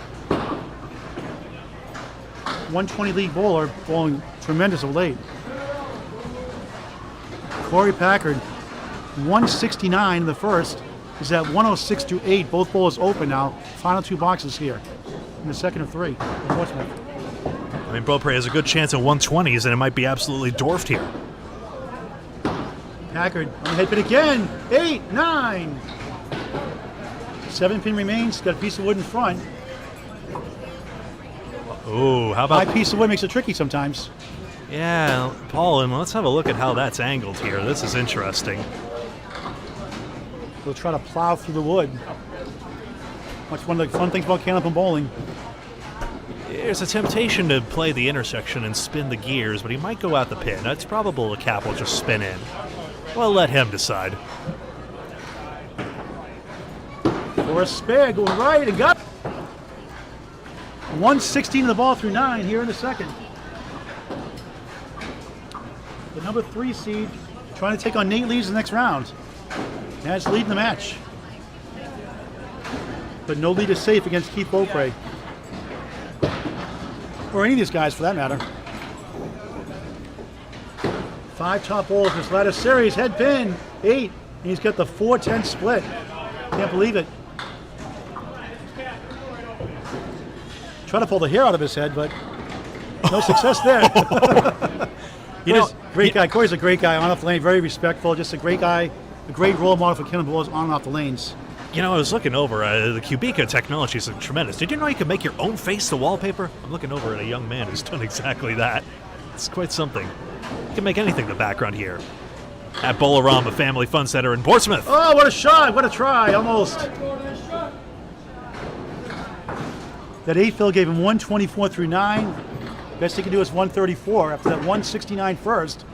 Speaker 3: 120 league bowler, bowling tremendous of late. Korey Packard, 169 in the first. He's at 106 through 8. Both bowlers open now. Final 2 boxes here in the second of 3. Portsmouth.
Speaker 5: I mean, Beaupre has a good chance at 120s, and it might be absolutely dwarfed here.
Speaker 3: Packard on the head pin again. 8, 9. 7 pin remains. Got a piece of wood in front.
Speaker 5: Oh, how about...
Speaker 3: 5 piece of wood makes it tricky sometimes.
Speaker 5: Yeah, Paul, and let's have a look at how that's angled here. This is interesting.
Speaker 3: We'll try to plow through the wood. That's one of the fun things about Candlepin bowling.
Speaker 5: There's a temptation to play the intersection and spin the gears, but he might go out the pin. It's probable the cap will just spin in. Well, let him decide.
Speaker 3: for a spare, going right and got 116 of the ball through 9 here in the second. The number 3 seed trying to take on Nate Lees the next round. That's leading the match. But no lead is safe against Keith Beaupre. Or any of these guys for that matter. 5 top balls in this ladder series. Head pin, 8. And he's got the 4-10 split. Can't believe it. Trying to pull the hair out of his head, but no success there. Great guy. Korey's a great guy on off the lane, very respectful, just a great guy, a great role model for cannonballs on and off the lanes.
Speaker 5: You know, I was looking over, the Cubica technology is tremendous. Did you know you can make your own face to wallpaper? I'm looking over at a young man who's done exactly that. It's quite something. You can make anything the background here at Bowl-O-Rama Family Fun Center in Portsmouth.
Speaker 3: Oh, what a shot, what a try, almost. That 8 fill gave him 124 through 9. Best he can do is 134 after that 169 first.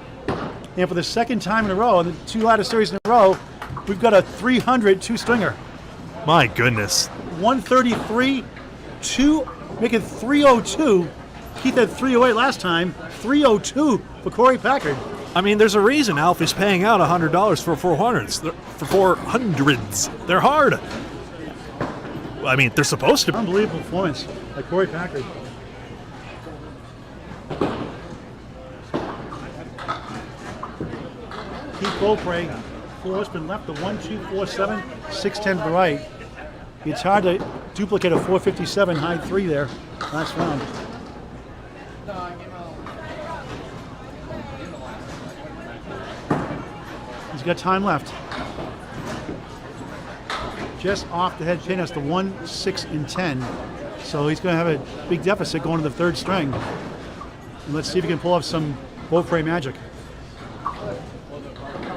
Speaker 3: And for the second time in a row, and the 2 ladder series in a row, we've got a 300 2-stringer.
Speaker 5: My goodness.
Speaker 3: 133, 2, make it 302. Keith had 308 last time, 302 for Korey Packard.
Speaker 5: I mean, there's a reason Alfie's paying out $100 for 400s. For 400s. They're hard. I mean, they're supposed to be.
Speaker 3: Unbelievable performance by Korey Packard. Keith Beaupre, floor's been left the 1-2-4-7, 6-10 to the right. It's hard to duplicate a 457 high 3 there last round. He's got time left. Just off the head pin, that's the 1, 6, and 10. So he's going to have a big deficit going to the 3rd string. And let's see if he can pull off some Beaupre magic.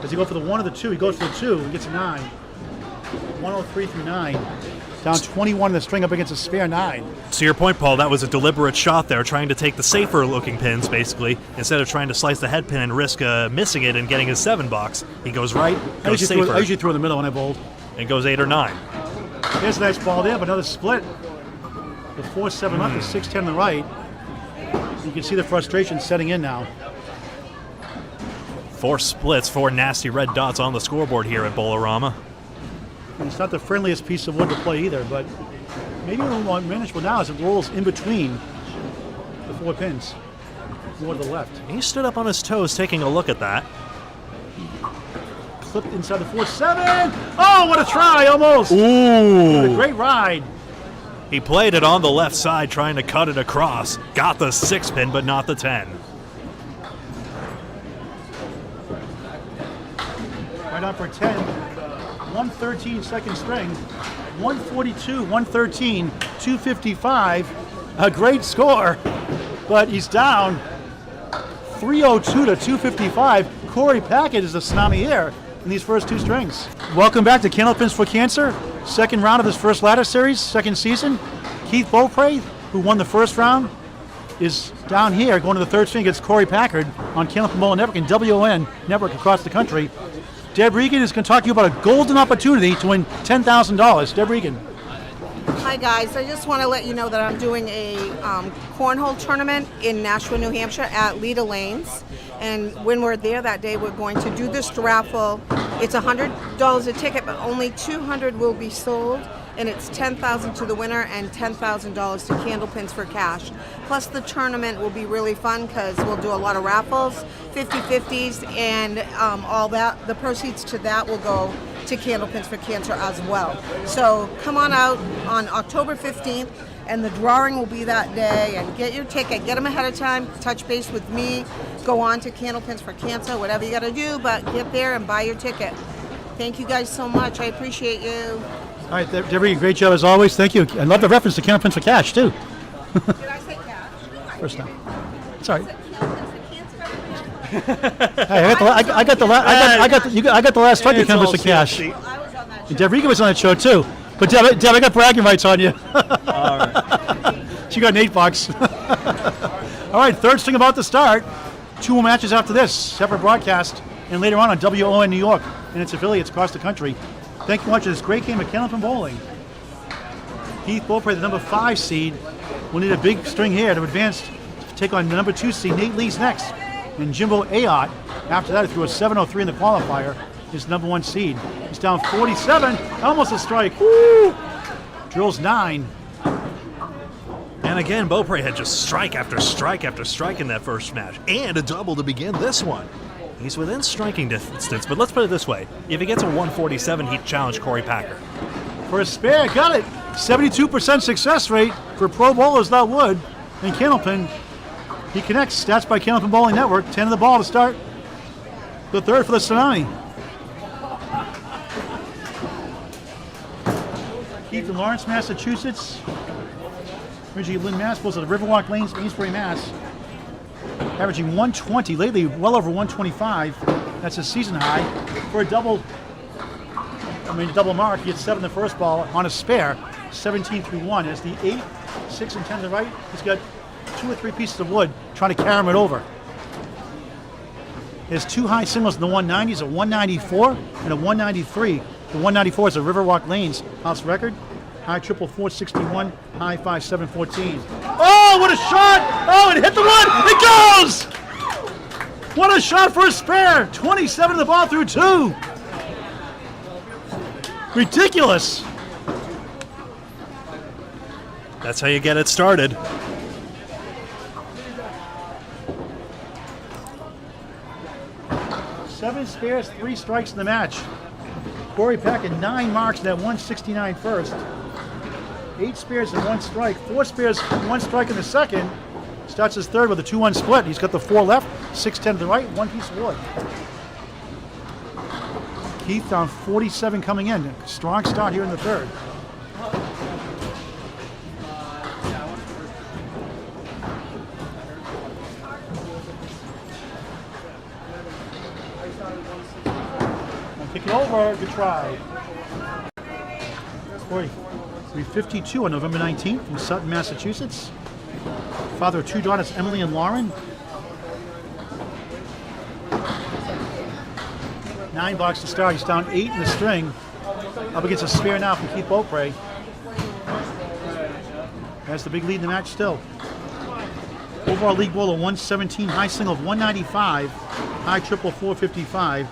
Speaker 3: Does he go for the 1 or the 2? He goes for the 2 and gets a 9. 103 through 9. Down 21 in the string up against a spare 9.
Speaker 5: To your point, Paul, that was a deliberate shot there, trying to take the safer looking pins, basically, instead of trying to slice the head pin and risk missing it and getting his 7 box. He goes right, goes safer.
Speaker 3: I usually throw in the middle when I bowled.
Speaker 5: And goes 8 or 9.
Speaker 3: There's a nice ball there, but another split. The 4-7 left, the 6-10 on the right. You can see the frustration setting in now.
Speaker 5: 4 splits, 4 nasty red dots on the scoreboard here at Bowl-O-Rama.
Speaker 3: And it's not the friendliest piece of wood to play either, but maybe what we want manageable now is it rolls in between the 4 pins, more to the left.
Speaker 5: He stood up on his toes taking a look at that.
Speaker 3: Clipped inside the 4-7. Oh, what a try, almost.
Speaker 5: Ooh.
Speaker 3: What a great ride.
Speaker 5: He played it on the left side, trying to cut it across. Got the 6 pin, but not the 10.
Speaker 3: Right on for 10. 113 second string. 142, 113, 255. A great score, but he's down 302 to 255. Korey Packard is the tsunami here in these first 2 strings. Welcome back to Candlepins for Cancer. Second round of this first ladder series, second season. Keith Beaupre, who won the first round, is down here going to the 3rd string against Korey Packard on Candlepin Bowling Network and W.O.N Network across the country. Deb Regan is going to talk to you about a golden opportunity to win $10,000. Deb Regan.
Speaker 7: Hi guys, I just want to let you know that I'm doing a cornhole tournament in Nashua, New Hampshire at Leda Lanes. And when we're there that day, we're going to do this raffle. It's $100 a ticket, but only 200 will be sold. And it's $10,000 to the winner and $10,000 to Candlepins for cash. Plus the tournament will be really fun because we'll do a lot of raffles, 50-50s, and all that. The proceeds to that will go to Candlepins for Cancer as well. So come on out on October 15th, and the drawing will be that day. And get your ticket, get them ahead of time, touch base with me, go on to Candlepins for Cancer, whatever you got to do, but get there and buy your ticket. Thank you guys so much. I appreciate you.
Speaker 3: All right, Debbie, great job as always. Thank you. I love the reference to Candlepins for cash too.
Speaker 7: Did I say cash?
Speaker 3: First time. It's all right. Hey, I got the last 20 Candlepins for cash. And Deb Regan was on that show too. But Deb, I got bragging rights on you.
Speaker 5: All right.
Speaker 3: She got an $8. All right, 3rd string about to start. 2 more matches after this, separate broadcast, and later on W.O.N New York and its affiliates across the country. Thank you for watching this great game of Candlepin Bowling Keith Beaupre, the number 5 seed, will need a big string here to advance to take on the number 2 seed. Nate Lee's next. And Jimbo Ayotte, after that, he threw a 7.03 in the qualifier, is number 1 seed. He's down 47, almost a strike. Woo! Drills 9.
Speaker 5: And again, Beaupre had just strike after strike after strike in that first match, and a double to begin this one. He's within striking distance, but let's put it this way. If he gets a 147, he'd challenge Korey Packard.
Speaker 3: For a spare, got it. 72% success rate for pro bowlers that would. And Candlepin, he connects. Stats by Candlepin Bowling Network. 10 of the ball to start the third for the Tsunami. Keith in Lawrence, Massachusetts. Originally Lynn, Mass. Pulls at the Riverwalk Lanes, Amesbury, Mass. Averaging 120, lately well over 125. That's a season high. For a double mark, he gets 7 the first ball on a spare. 17-3-1 as the 8, 6, and 10 to the right. He's got 2 or 3 pieces of wood trying to carry him over. He has 2 high singles in the 190s, a 194 and a 193. The 194 is a Riverwalk Lanes house record. High triple 461, high 5 714. Oh, what a shot! Oh, it hit the wood! It goes! What a shot for a spare! 27 the ball through 2. Ridiculous.
Speaker 5: That's how you get it started.
Speaker 3: Seven spares, 3 strikes in the match. Korey Packard 9 marks in that 169 first. 8 spares and 1 strike. 4 spares, 1 strike in the second. Starts his third with a 2-1 split. He's got the 4 left, 6-10 to the right, 1 piece of wood. Keith down 47 coming in. Strong start here in the third. Kick it over. Good try. Korey, 352 on November 19th from Sutton, Massachusetts. Father of 2 daughters, Emily and Lauren. 9 blocks to start. He's down 8 in the string. Up against a spare now from Keith Beaupre. Has the big lead in the match still. Overall league bowler 117, high single of 195, high triple 455.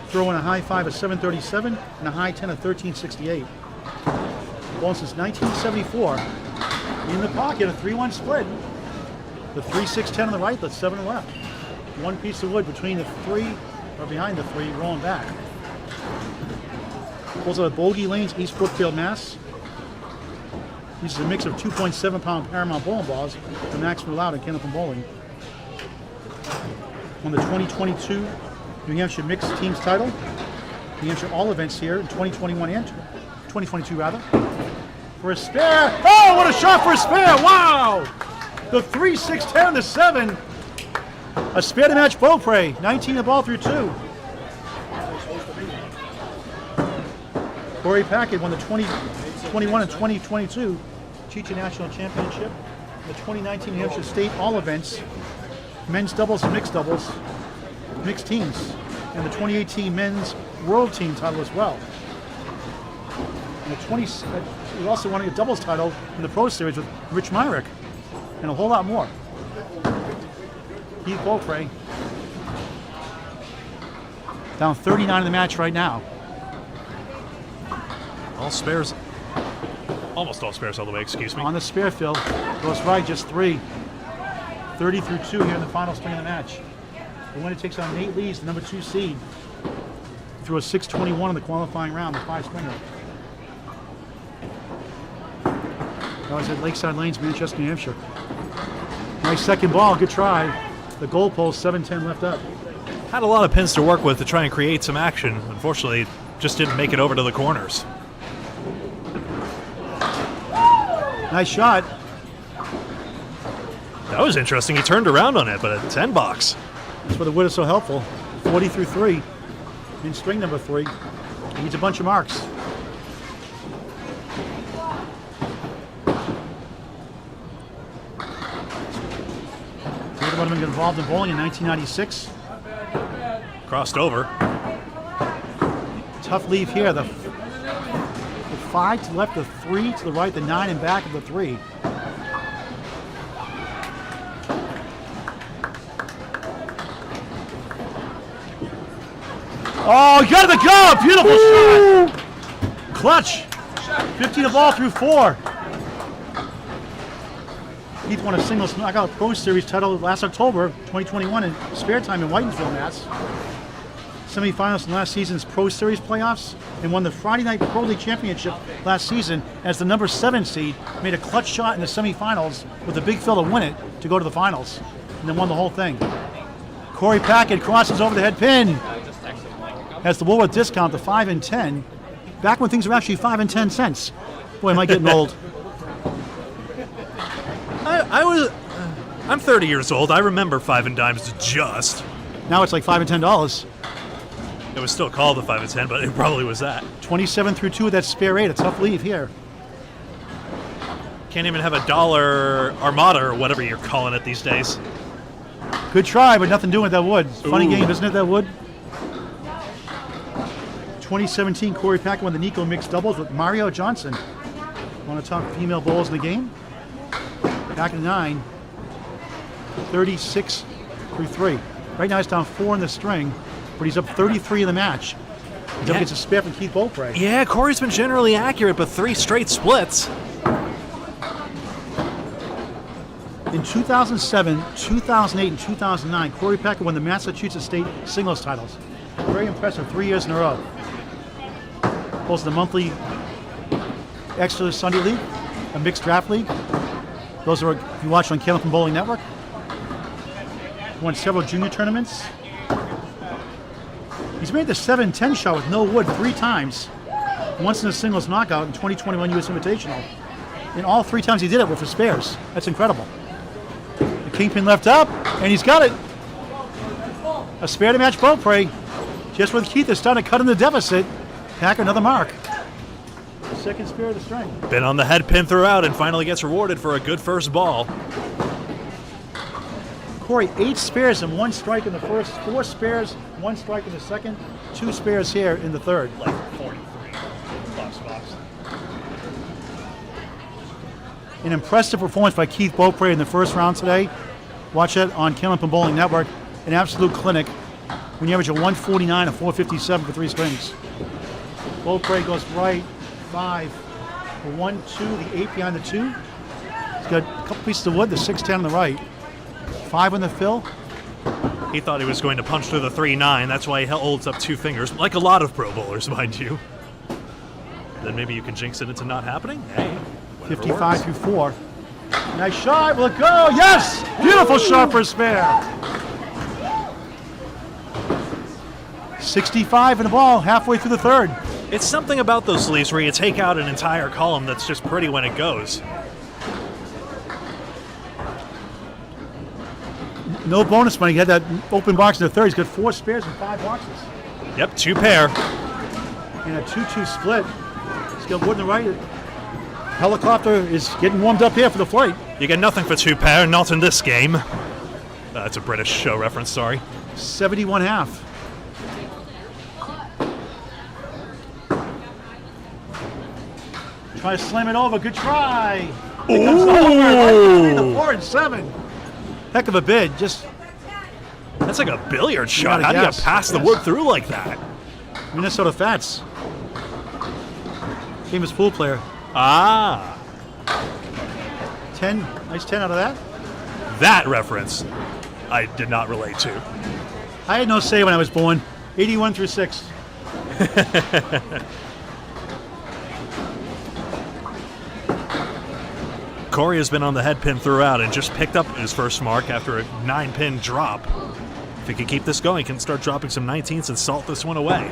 Speaker 3: Throw in a high 5 of 737 and a high 10 of 1368. Ball since 1974. In the pocket, a 3-1 split. The 3-6-10 on the right, the 7 left. 1 piece of wood between the 3 or behind the 3, rolling back. Pulls out of Bogey Lanes, East Brookfield, Mass. Uses a mix of 2.7 pound Paramount bowling balls, the maximum allowed in Candlepin bowling. On the 2022 New Hampshire Mixed Teams title. New Hampshire all events here in 2021 and 2022 rather. For a spare. Oh, what a shot for a spare! Wow! The 3-6-10, the 7. A spare to match Beaupre. 19 the ball through 2. Korey Packard won the 2021 and 2022 Cheetah National Championship. The 2019 New Hampshire State all events, men's doubles and mixed doubles. Mixed teams, and the 2018 men's world team title as well. And we also won a doubles title in the Pro Series with Rich Myrick, and a whole lot more. Keith Beaupre down 39 in the match right now.
Speaker 5: All spares, almost all spares all the way, excuse me.
Speaker 3: On the spare fill, goes right, just 3. 30 through 2 here in the final string of the match. The winner takes on Nate Lees, the number 2 seed. Threw a 6:21 in the qualifying round, the 5-stringer. That was at Lakeside Lanes, Manchester, New Hampshire. Nice second ball, good try. The goal post, 7-10 left up.
Speaker 5: Had a lot of pins to work with to try and create some action. Unfortunately, just didn't make it over to the corners.
Speaker 3: Nice shot.
Speaker 5: That was interesting. He turned around on it, but a 10 box.
Speaker 3: That's where the wood is so helpful. 40 through 3 in string number 3. He needs a bunch of marks. Would have been involved in bowling in 1996.
Speaker 5: Crossed over.
Speaker 3: Tough leave here. The 5 to the left, the 3 to the right, the 9 and back of the 3. Oh, you got it to go! Beautiful shot! Clutch! 15 to ball through 4. Keith won a singles knockout Pro Series title last October 2021 in spare time in Whitensville, Mass. Semifinals in last season's Pro Series playoffs, and won the Friday Night Pro League Championship last season as the number 7 seed. Made a clutch shot in the semifinals with a big fill to win it to go to the finals, and then won the whole thing. Korey Packard crosses over the head pin. Has the Woolworth discount to 5 and 10. Back when things were actually 5 and 10 cents. Boy, am I getting old.
Speaker 5: I'm 30 years old. I remember 5 and dimes just.
Speaker 3: Now it's like $5 and $10.
Speaker 5: It was still called the 5 and 10, but it probably was that.
Speaker 3: 27 through 2 with that spare 8. A tough leave here.
Speaker 5: Can't even have a dollar armada or whatever you're calling it these days.
Speaker 3: Good try, but nothing doing with that wood. Funny game, isn't it, that wood? 2017 Korey Packard won the Nico mixed doubles with Mario Johnson. One of the top female bowlers in the game. Packard 9, 36 through 3. Right now he's down 4 in the string, but he's up 33 in the match. He gets a spare from Keith Beaupre.
Speaker 5: Yeah, Corey's been generally accurate, but 3 straight splits.
Speaker 3: In 2007, 2008, and 2009, Korey Packard won the Massachusetts State singles titles. Very impressive, 3 years in a row. Holds the monthly Extra Sunday League, a mixed draft league. Those are, if you watch on Candlepin Bowling Network. Won several junior tournaments. He's made the 7-10 shot with no wood 3 times. Once in a singles knockout in 2021 U.S. Invitational. And all 3 times he did it were for spares. That's incredible. The kingpin left up, and he's got it. A spare to match Beaupre. Just with Keith, they're starting to cut in the deficit. Pack another mark. Second spare of the string.
Speaker 5: Been on the head pin throughout and finally gets rewarded for a good first ball.
Speaker 3: Korey, 8 spares and 1 strike in the first, 4 spares, 1 strike in the second, 2 spares here in the third.
Speaker 5: Like 43 spots.
Speaker 3: An impressive performance by Keith Beaupre in the first round today. Watch it on Candlepin Bowling Network. An absolute clinic. When you average a 149, a 457 for 3 strings. Beaupre goes right, 5, the 1, 2, the 8 behind the 2. He's got a couple pieces of wood, the 6-10 on the right. 5 on the fill.
Speaker 5: He thought he was going to punch through the 3-9. That's why he holds up 2 fingers, like a lot of pro bowlers, mind you. Then maybe you can jinx it into not happening. Hey,
Speaker 3: 55
Speaker 5: works.
Speaker 3: through 4. Nice shot, will it go? Yes! Beautiful shot for a spare. 65 in the ball, halfway through the third.
Speaker 5: It's something about those sleeves where you take out an entire column that's just pretty when it goes.
Speaker 3: No bonus money. He had that open box in the third. He's got 4 spares and 5 boxes.
Speaker 5: Yep, 2 pair.
Speaker 3: And a 2-2 split. He's got wood in the right. Helicopter is getting warmed up here for the flight.
Speaker 5: You get nothing for 2 pair, not in this game. That's a British show reference, sorry.
Speaker 3: 71 half. Try to slam it over. Good try. It comes over. Right between the 4 and 7. Heck of a bid. Just
Speaker 5: That's like a billiard shot.
Speaker 3: gotta
Speaker 5: How do you
Speaker 3: guess.
Speaker 5: pass the wood through like that?
Speaker 3: Minnesota Fats. Famous pool player.
Speaker 5: Ah,
Speaker 3: 10. Nice 10 out of that.
Speaker 5: that reference I did not relate to.
Speaker 3: I had no say when I was born. 81 through 6.
Speaker 5: Korey has been on the head pin throughout and just picked up his first mark after a 9-pin drop. If he can keep this going, he can start dropping some 19s and salt this one away.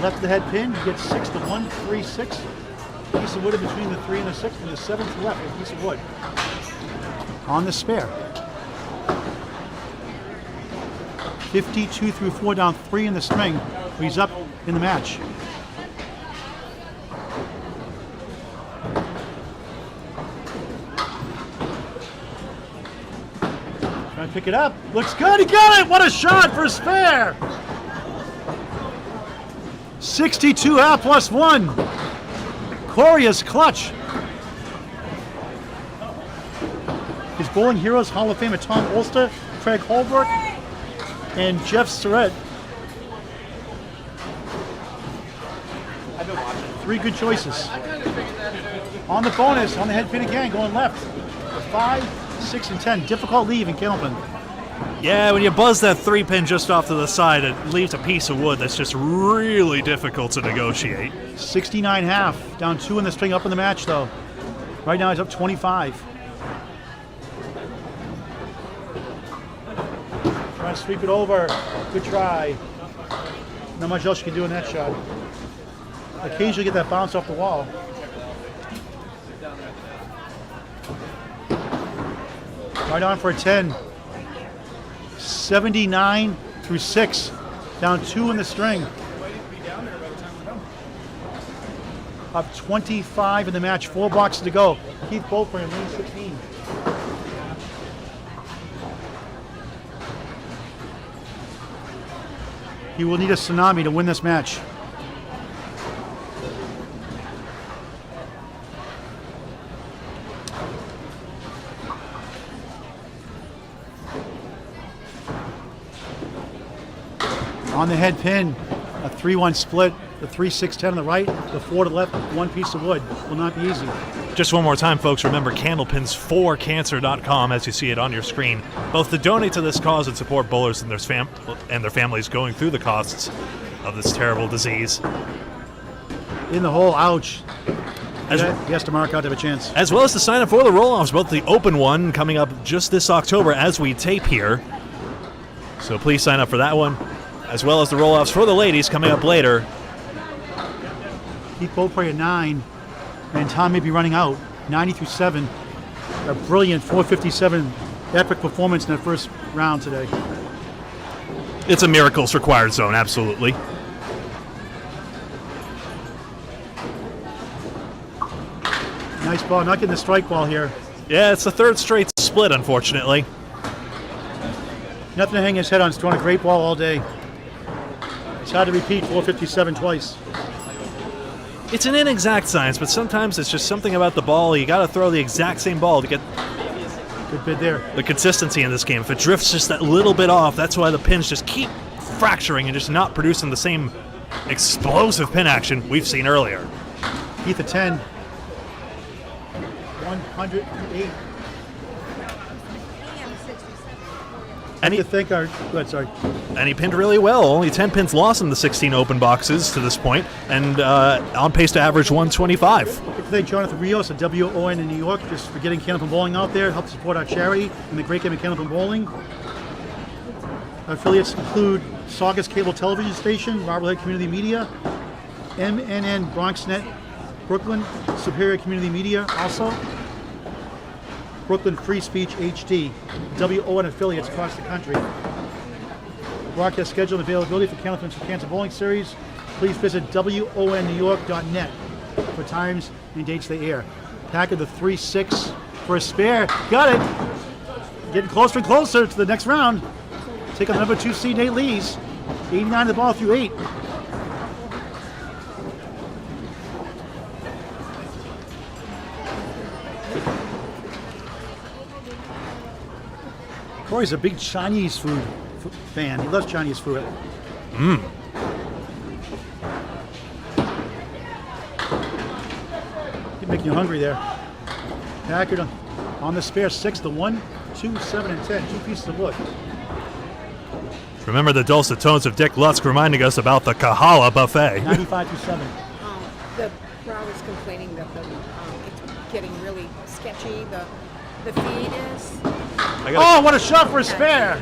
Speaker 3: Left of the head pin, you get 6 to 1, 3, 6. Piece of wood in between the 3 and the 6, and the 7th left, a piece of wood. On the spare. 52 through 4, down 3 in the string. He's up in the match. Trying to pick it up. Looks good. He got it. What a shot for a spare. 62 half plus 1. Korey is clutch. His Bowling Heroes Hall of Famer Tom Olster, Craig Holbrook, and Jeff Surratt. Three good choices. On the bonus, on the head pin again, going left. 5, 6, and 10. Difficult leave in Candlepin.
Speaker 5: Yeah, when you buzz that 3-pin just off to the side, it leaves a piece of wood that's just really difficult to negotiate.
Speaker 3: 69 half. Down 2 in the string, up in the match though. Right now he's up 25. Trying to sweep it over. Good try. Not much else you can do in that shot. Occasionally get that bounce off the wall. Right on for a 10. 79 through 6. Down 2 in the string. Up 25 in the match. 4 boxes to go. Keith Beaupre in lane 16. He will need a tsunami to win this match. On the head pin, a 3-1 split, the 3-6-10 on the right, the 4 to the left, 1 piece of wood. Will not be easy.
Speaker 5: Just one more time, folks, remember candlepins4cancer.com as you see it on your screen. Both to donate to this cause and support bowlers and their families going through the costs of this terrible disease.
Speaker 3: In the hole, ouch. He has to mark out to have a chance.
Speaker 5: As well as to sign up for the roll-offs, both the open one coming up just this October as we tape here. So please sign up for that one, as well as the roll-offs for the ladies coming up later.
Speaker 3: Keith Beaupre at 9, and Tom may be running out. 90 through 7. A brilliant 457 epic performance in that first round today.
Speaker 5: It's a miracles required zone, absolutely.
Speaker 3: Nice ball, not getting the strike ball here.
Speaker 5: Yeah, it's the third straight split, unfortunately.
Speaker 3: Nothing to hang his head on. He's thrown a great ball all day. It's hard to repeat 457 twice.
Speaker 5: It's an inexact science, but sometimes it's just something about the ball. You got to throw the exact same ball to get
Speaker 3: good bid there.
Speaker 5: The consistency in this game. If it drifts just that little bit off, that's why the pins just keep fracturing and just not producing the same explosive pin action we've seen earlier.
Speaker 3: Keith at 10. 108. And he
Speaker 5: pinned really well. Only 10 pins lost in the 16 open boxes to this point, and on pace to average 125.
Speaker 3: I'd like to thank Jonathan Rios at W.O.N in New York just for getting Candlepin Bowling out there, help support our charity and the great game of Candlepin Bowling. Our affiliates include Saugus Cable Television Station, Marblehead Community Media, MNN BronxNet, Brooklyn Superior Community Media also, Brooklyn Free Speech HD, W.O.N affiliates across the country. Broadcast schedule and availability for Candlepins for Cancer Bowling Series. Please visit WONNewYork.net for times and dates they air. Packard the 3-6 for a spare. Got it. Getting closer and closer to the next round. Take on the number 2 seed Nate Lees. 89 to the ball through 8. Korey's a big Chinese food fan. He loves Chinese food. He'd make you hungry there. Packard on the spare 6, the 1, 2, 7, and 10. 2 pieces of wood.
Speaker 5: Remember the dulcet tones of Dick Lutzk reminding us about the Kahala buffet.
Speaker 3: 95 through 7.
Speaker 7: The crowd is complaining that it's getting really sketchy. The feed is.
Speaker 3: Oh, what a shot for a spare!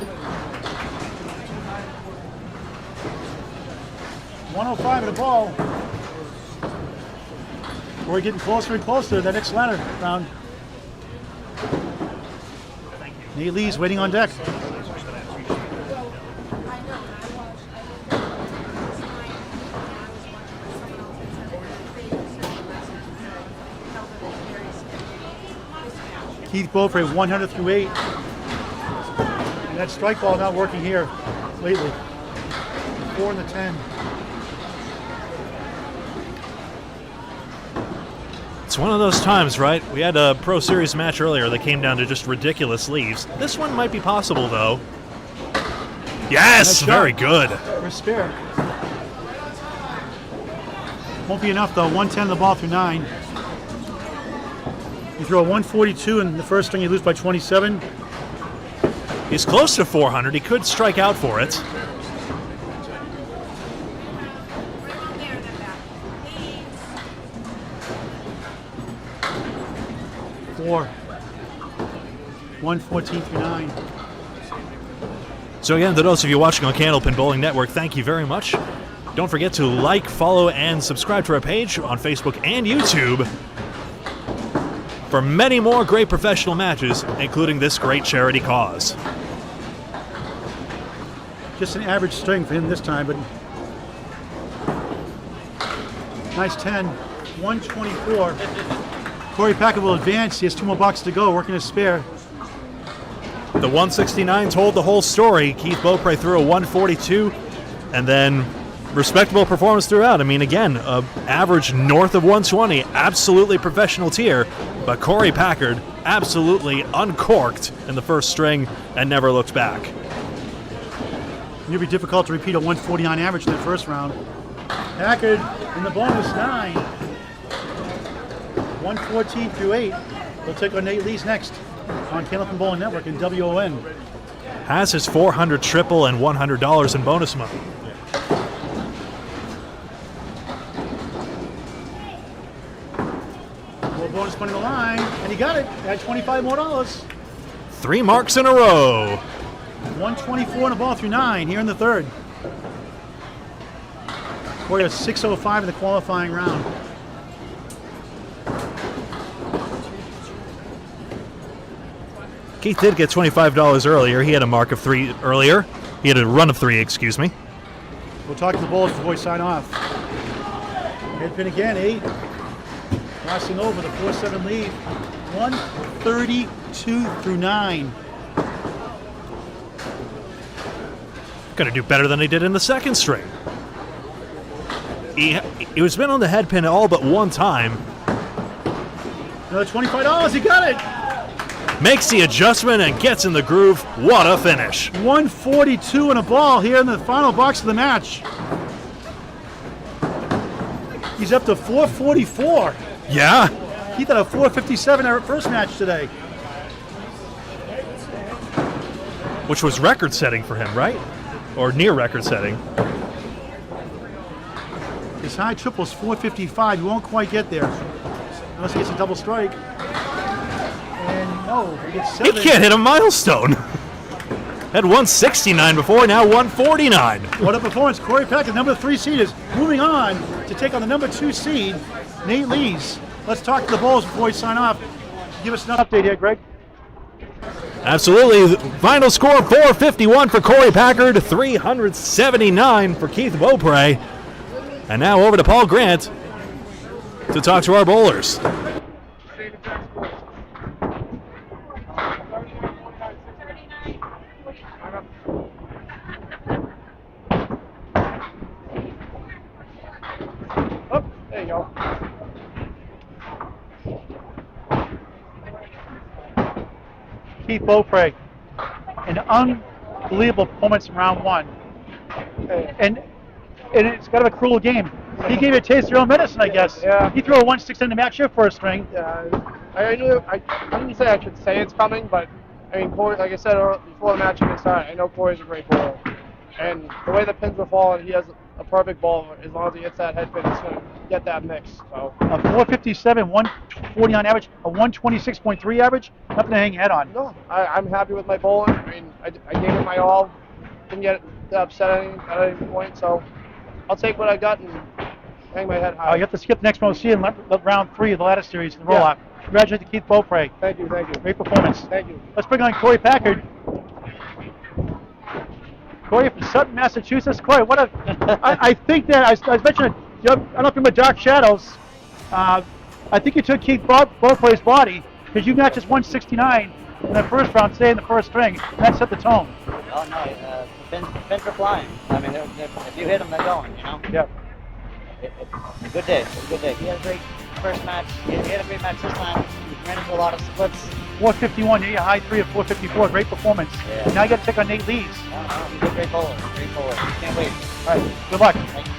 Speaker 3: 105 at the ball. We're getting closer and closer to the next ladder round. Nate Lee's waiting on deck. Keith Beaupre 100 through 8. And that strike ball not working here lately. 4 in the 10.
Speaker 5: It's one of those times, right? We had a Pro Series match earlier that came down to just ridiculous leaves. This one might be possible, though. Yes, very good.
Speaker 3: For a spare. Won't be enough, though. 110 the ball through 9. You throw a 142 in the first string, you lose by 27.
Speaker 5: He's close to 400. He could strike out for it.
Speaker 3: Four. 114 through 9.
Speaker 5: So again, to those of you watching on Candlepin Bowling Network, thank you very much. Don't forget to like, follow, and subscribe to our page on Facebook and YouTube for many more great professional matches, including this great charity cause.
Speaker 3: Just an average string for him this time, but nice 10. 124. Korey Packard will advance. He has 2 more boxes to go, working his spare.
Speaker 5: The 169 told the whole story. Keith Beaupre threw a 142, and then respectable performance throughout. I mean, again, average north of 120, absolutely professional tier, but Korey Packard absolutely uncorked in the first string and never looked back.
Speaker 3: It'll be difficult to repeat a 149 average in the first round. Packard in the bonus 9. 114 through 8. We'll take on Nate Lees next on Candlepin Bowling Network in W.O.N.
Speaker 5: Has his 400 triple and $100 in bonus money.
Speaker 3: More bonus money on the line, and he got it. At $25 more.
Speaker 5: 3 marks in a row.
Speaker 3: 124 on the ball through 9 here in the third. Korey has 6:05 in the qualifying round.
Speaker 5: Keith did get $25 earlier. He had a mark of 3 earlier. He had a run of 3, excuse me.
Speaker 3: We'll talk to the bowlers before we sign off. Head pin again, 8. Crossing over the 4-7 lead. 132 through 9.
Speaker 5: Going to do better than he did in the second string. He was been on the head pin all but one time.
Speaker 3: Another $25, he got it!
Speaker 5: Makes the adjustment and gets in the groove. What a finish.
Speaker 3: 142 in a ball here in the final box of the match. He's up to 444.
Speaker 5: Yeah.
Speaker 3: He got a 457 in our first match today.
Speaker 5: Which was record setting for him, right? Or near record setting.
Speaker 3: His high triple is 455. He won't quite get there unless he gets a double strike. And no, he gets 7.
Speaker 5: He can't hit a milestone. Had 169 before, now 149.
Speaker 3: What a performance. Korey Packard, number 3 seed, is moving on to take on the number 2 seed, Nate Lees. Let's talk to the bowlers before we sign off. Give us an update here, Greg.
Speaker 5: Absolutely. Final score 451 for Korey Packard, 379 for Keith Beaupre. And now over to Paul Grant to talk to our bowlers.
Speaker 2: Oh, there you go.
Speaker 3: Keith Beaupre, an unbelievable performance in round 1. And it's kind of a cruel game. He gave you a taste of your own medicine, I guess.
Speaker 2: Yeah.
Speaker 3: He threw a 1-6 in the match your first string.
Speaker 2: Yeah, I knew. I didn't say I should say it's coming, but I mean, Korey, like I said before the match even started, I know Korey's a great bowler, and the way the pins were falling, he has a perfect ball. As long as he hits that head pin, he's going to get that mix. So
Speaker 3: A 457, 149 average, a 126.3 average. Nothing to hang your head on.
Speaker 2: no, I'm happy with my bowling. I mean, I gave it my all. Didn't get upset at any point, so I'll take what I got and hang my head high.
Speaker 3: You have to skip the next one. We'll see you in round 3 of the ladder series, the roll-off. Congratulations to Keith Beaupre.
Speaker 2: Thank you.
Speaker 3: Great performance.
Speaker 2: Thank you.
Speaker 3: Let's bring on Korey Packard. Korey from Sutton, Massachusetts. Korey, what a... I think that, I mentioned, I don't know if you're in Dark Shadows. I think you took Keith Beaupre's body, because you got just 169 in the first round, say in the first string, and that set the tone.
Speaker 4: Oh, no, pins are flying. I mean, if you hit them, they're going, you know?
Speaker 3: Yep.
Speaker 4: It's a good day. It's a good day. He had a first match. You had a great match this time. You ran into a lot of splits.
Speaker 3: 451, you high 3 of 454. Great performance.
Speaker 4: Yeah.
Speaker 3: Now you got to take on Nate Lees.
Speaker 4: He's a great bowler. Great bowler. Can't wait.
Speaker 3: All right, good luck.
Speaker 4: Thank you.